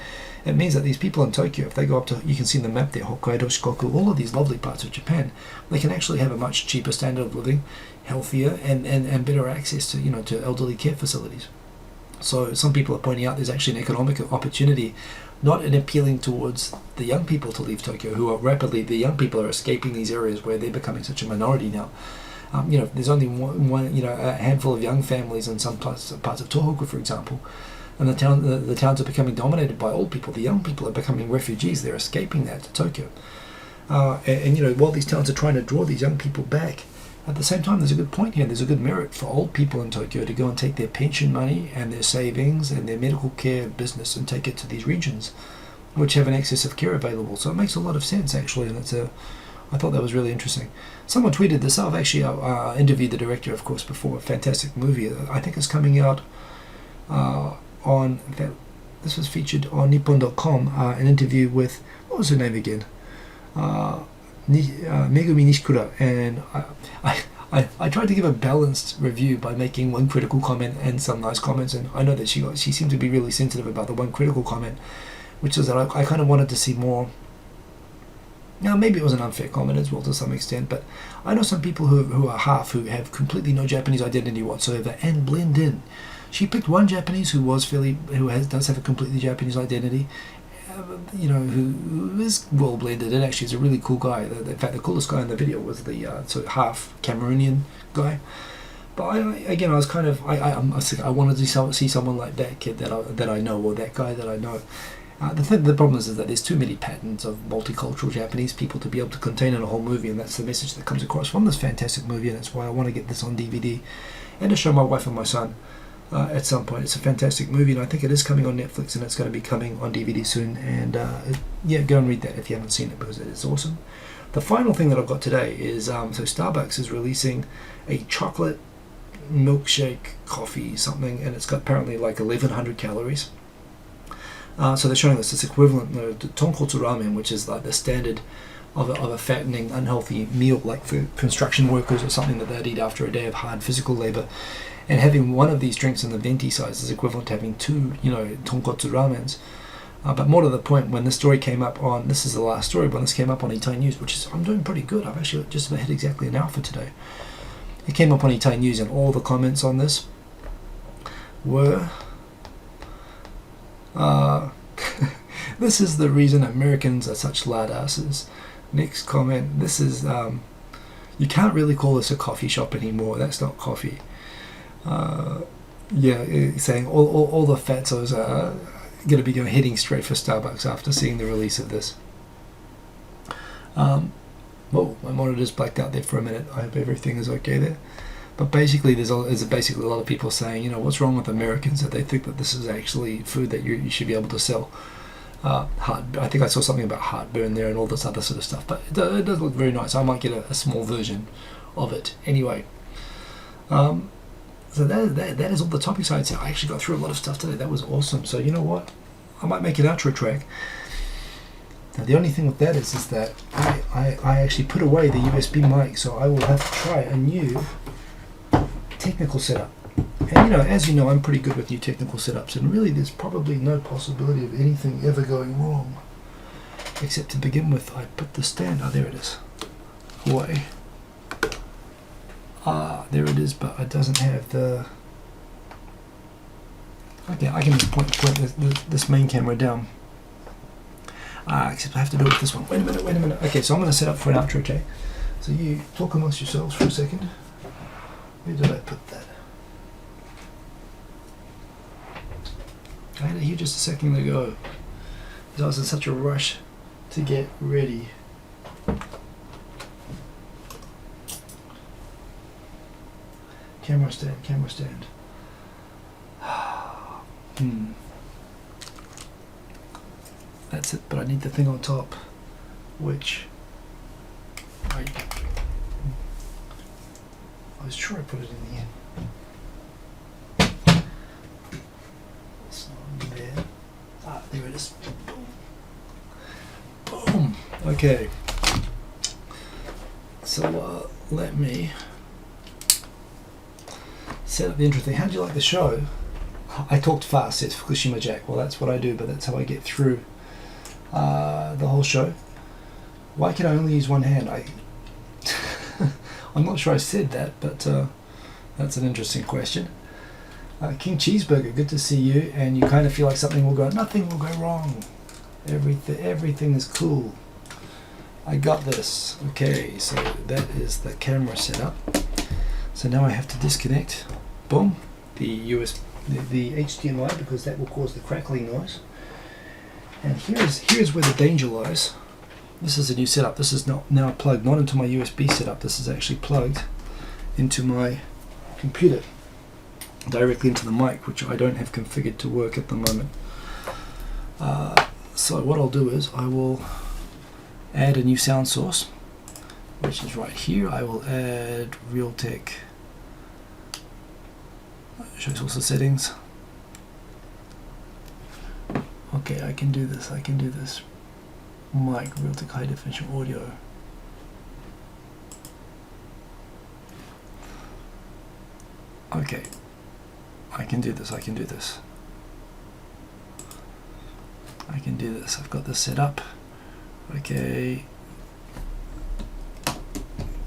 It means that these people in Tokyo, if they go up to, you can see the map there, Hokkaido, Shikoku, all of these lovely parts of Japan, they can actually have a much cheaper standard of living, healthier, and better access to elderly care facilities. So some people are pointing out there's actually an economic opportunity, not in appealing towards the young people to leave Tokyo, who are the young people are escaping these areas where they're becoming such a minority now. There's only one a handful of young families in some parts of Tohoku, for example, and the towns are becoming dominated by old people. The young people are becoming refugees. They're escaping that to Tokyo. While these towns are trying to draw these young people back, at the same time, there's a good point here. There's a good merit for old people in Tokyo to go and take their pension money and their savings and their medical care business and take it to these regions, which have an excess of care available. So it makes a lot of sense, actually, and I thought that was really interesting. Someone tweeted this. I've actually interviewed the director, of course, before. A fantastic movie. I think it's coming out this was featured on Nippon.com, an interview with, what was her name again? Megumi Nishikura, and I tried to give a balanced review by making one critical comment and some nice comments, and I know that she seemed to be really sensitive about the one critical comment, which is that I kind of wanted to see more. Now, maybe it was an unfair comment as well to some extent, but I know some people who are half, who have completely no Japanese identity whatsoever and blend in. She picked one Japanese who does have a completely Japanese identity, who is well blended in. Actually, is a really cool guy. In fact, the coolest guy in the video was the sort of half Cameroonian guy. But I was kind of I wanted to see someone like that kid that I know, or that guy that I know. The problem is that there's too many patterns of multicultural Japanese people to be able to contain in a whole movie, and that's the message that comes across from this fantastic movie, and that's why I want to get this on DVD and to show my wife and my son at some point. It's a fantastic movie, and I think it is coming on Netflix, and it's going to be coming on DVD soon, and go and read that if you haven't seen it, because it is awesome. The final thing that I've got today is, so Starbucks is releasing a chocolate milkshake coffee something, and it's got apparently like 1,100 calories. So they're showing us this equivalent to tonkotsu ramen, which is like the standard of a fattening, unhealthy meal, like for construction workers or something that they'd eat after a day of hard physical labor. And having one of these drinks in the venti size is equivalent to having two, tonkotsu ramens. But more to the point, when this story came up on, this is the last story, when this came up on Itai News, which is, I'm doing pretty good. I've actually just about hit exactly an hour for today. It came up on Itai News, and all the comments on this were, this is the reason Americans are such lard asses. Next comment, this is, you can't really call this a coffee shop anymore. That's not coffee. Saying all the fatzos are going to be heading straight for Starbucks after seeing the release of this. Whoa, my monitor's blacked out there for a minute. I hope everything is okay there. But basically, there's basically a lot of people saying, what's wrong with Americans, that they think that this is actually food that you should be able to sell. I think I saw something about heartburn there and all this other sort of stuff. But it does look very nice. I might get a small version of it. Anyway, so that is all the topics I'd say. I actually got through a lot of stuff today. That was awesome. So you know what? I might make an outro track. Now the only thing with that is that I actually put away the USB mic, so I will have to try a new technical setup. And as you know, I'm pretty good with new technical setups, and really there's probably no possibility of anything ever going wrong. Except to begin with, I put the stand, there it is, away. There it is, but it doesn't have the... Okay, I can just point this main camera down. Except I have to do it with this one. Wait a minute. Okay, so I'm going to set up for an outro, okay? So you talk amongst yourselves for a second. Where did I put that? I had it here just a second ago, because I was in such a rush to get ready. Camera stand. That's it, but I need the thing on top, which I was sure I put it in the end. It's not there. There it is. Boom. Okay. So let me set up the intro thing. How'd you like the show? I talked fast. It's Fukushima Jack. Well, that's what I do, but that's how I get through the whole show. Why can I only use one hand? I'm not sure I said that, but that's an interesting question. King Cheeseburger, good to see you. And you kind of feel like nothing will go wrong. Everything is cool. I got this. Okay, so that is the camera setup. So now I have to disconnect. Boom, the HDMI, because that will cause the crackling noise. And here's where the danger lies. This is a new setup. This is now plugged not into my USB setup. This is actually plugged into my computer, directly into the mic, which I don't have configured to work at the moment. So what I'll do is I will add a new sound source, which is right here. I will add Realtek. Shows also settings. Okay, I can do this. Mic, Realtek high definition audio. Okay, I can do this. I can do this. I've got this set up. Okay.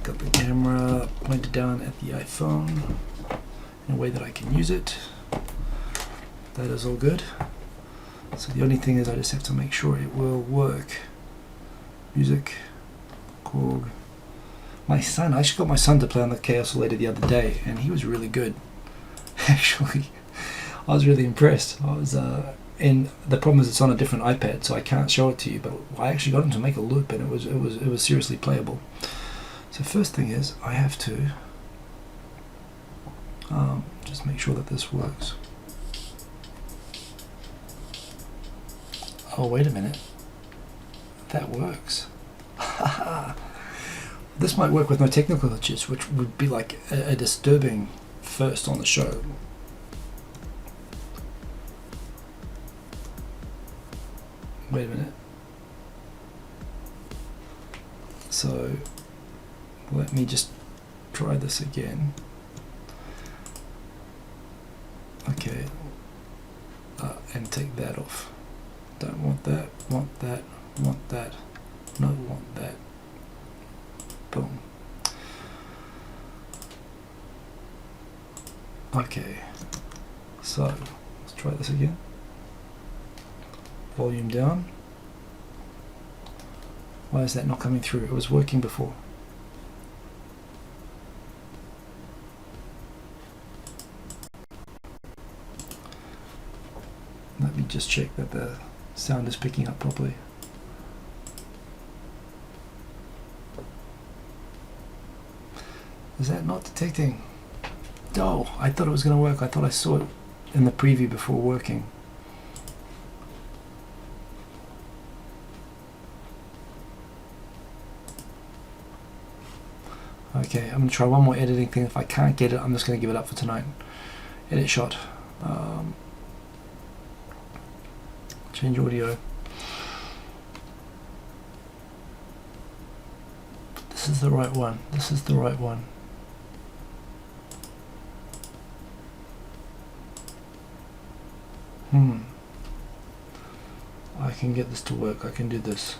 Got the camera pointed down at the iPhone in a way that I can use it. That is all good. So the only thing is I just have to make sure it will work. Music, Korg. My son, I actually got my son to play on the Chaos Oscillator the other day, and he was really good. Actually, I was really impressed. I was, and the problem is it's on a different iPad, so I can't show it to you. But I actually got him to make a loop, and it was seriously playable. So first thing is I have to just make sure that this works. Oh, wait a minute. That works. This might work with no technical glitches, which would be like a disturbing first on the show. Wait a minute. So let me just try this again. Okay. And take that off. Don't want that, want that, want that, no, want that. Boom. Okay, so let's try this again. Volume down. Why is that not coming through? It was working before. Let me just check that the sound is picking up properly. Is that not detecting? Oh, I thought it was going to work. I thought I saw it in the preview before working. Okay, I'm going to try one more editing thing. If I can't get it, I'm just going to give it up for tonight. Edit shot. Change audio. This is the right one. This is the right one. I can get this to work. I can do this.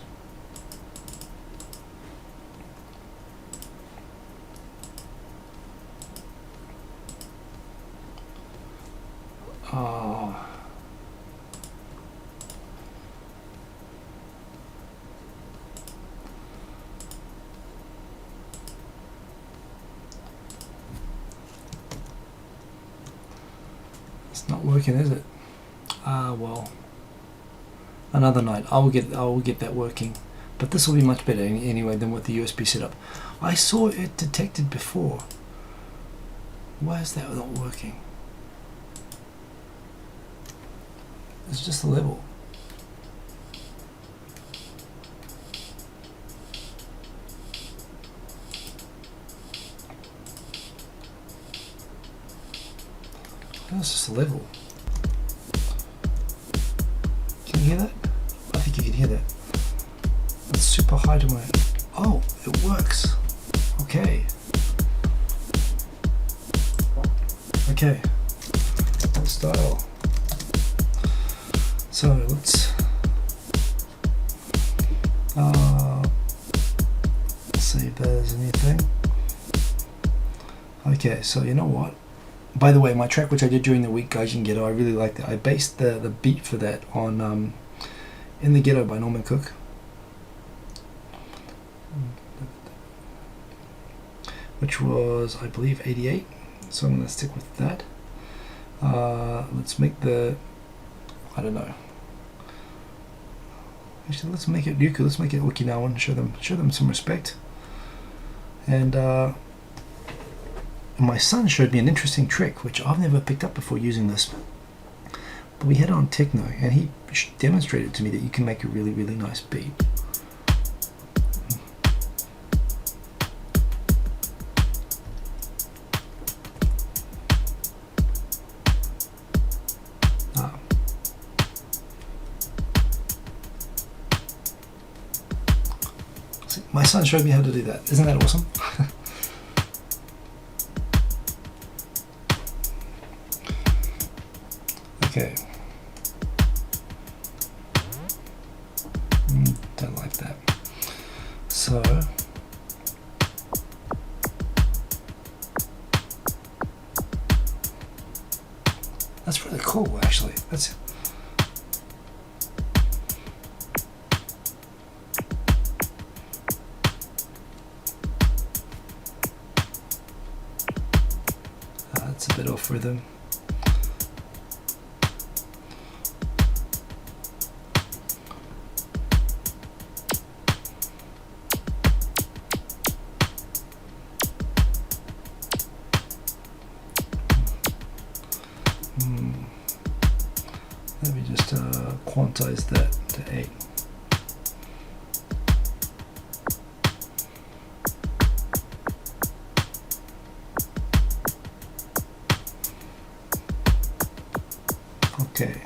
It's not working, is it? Well, another night. I will get that working, but this will be much better anyway than with the USB setup. I saw it detected before. Why is that not working? It's just the level. That's just the level. Can you hear that? I think you can hear that. It's super high to my... Oh, it works. Okay. Okay. Style. So let's save that as a new thing. Okay, so you know what? By the way, my track which I did during the week, Gaijin Ghetto, I really liked it. I based the beat for that on In the Ghetto by Norman Cook. Which was, I believe, 88. So I'm going to stick with that. Let's make the... I don't know. Actually, let's make it Ryukyu. Let's make it Okinawa and show them some respect. And my son showed me an interesting trick, which I've never picked up before using this. But we had it on techno, and he demonstrated to me that you can make a really, really nice beat. My son showed me how to do that. Isn't that awesome? Okay. That's really cool, actually. That's a bit off rhythm. Let me just quantize that to 8. Okay.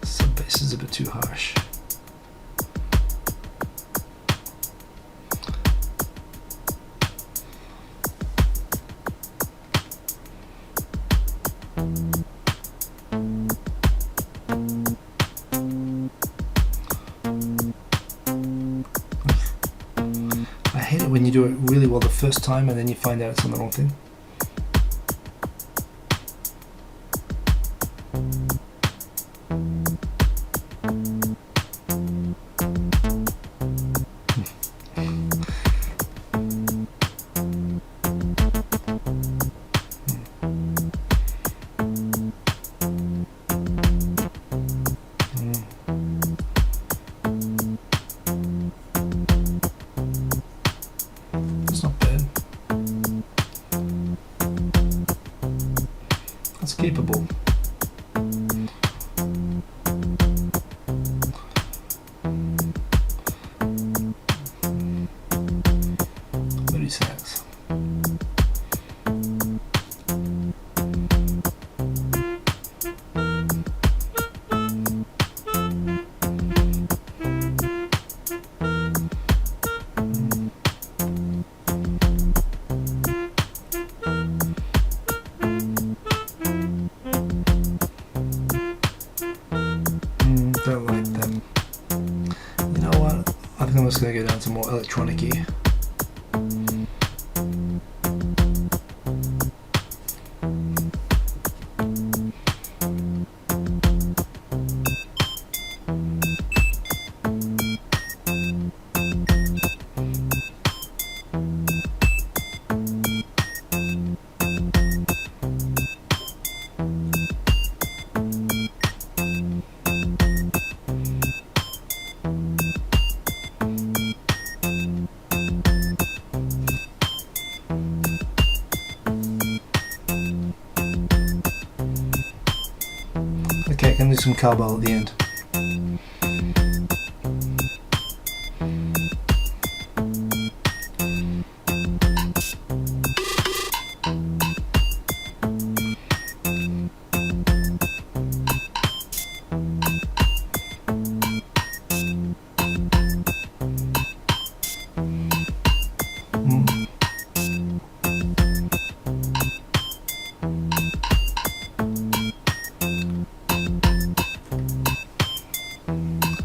Some bass is a bit too harsh. I hate it when you do it really well the first time and then you find out it's on the wrong thing. That's not bad. That's capable. What is that? Don't like them. You know what? I think I'm just going to go down to more electronic-y. Okay, can do some cowbell at the end.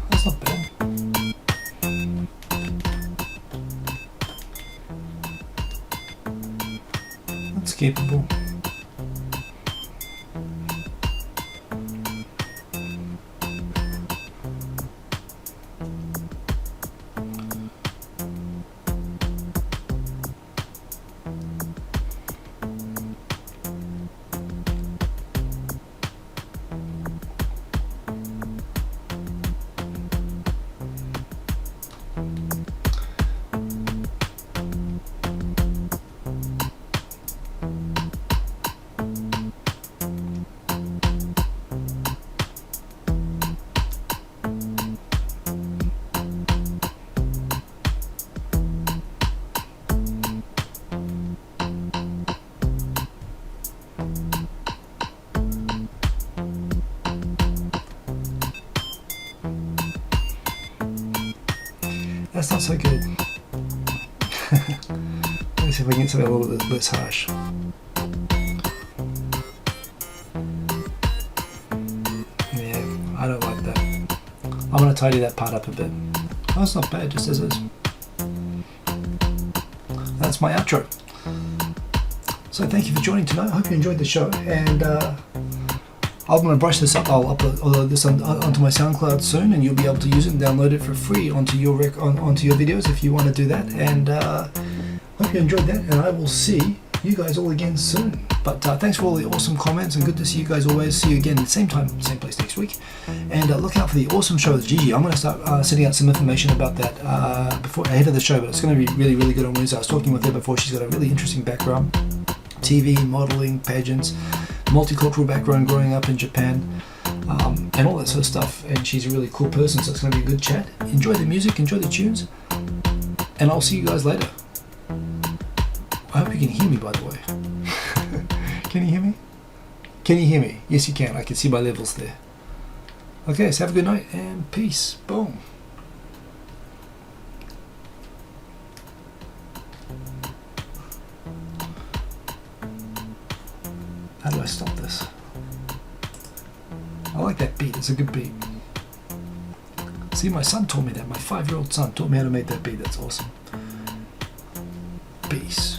That's not bad. That's capable. That's not so good. Let's see if we can get something a little bit less harsh. Yeah, I don't like that. I'm going to tidy that part up a bit. Oh, it's not bad, just as is. That's my outro. So thank you for joining tonight. I hope you enjoyed the show, and I'm going to brush this up. I'll upload this onto my SoundCloud soon, and you'll be able to use it and download it for free onto your onto your videos if you want to do that. And hope you enjoyed that, and I will see you guys all again soon. But thanks for all the awesome comments, and good to see you guys always. See you again at the same time, same place next week. And look out for the awesome show with Gigi. I'm going to start sending out some information about that ahead of the show, but it's going to be really, really good on Wednesday. I was talking with her before. She's got a really interesting background. TV, modeling, pageants, multicultural background growing up in Japan, and all that sort of stuff. And she's a really cool person, so it's going to be a good chat. Enjoy the music, enjoy the tunes, and I'll see you guys later. I hope you can hear me, by the way. Can you hear me? Can you hear me? Yes, you can. I can see my levels there. Okay, so have a good night and peace. Boom. How do I stop this? I like that beat. It's a good beat. See, my son taught me that. My 5-year-old son taught me how to make that beat. That's awesome. Peace.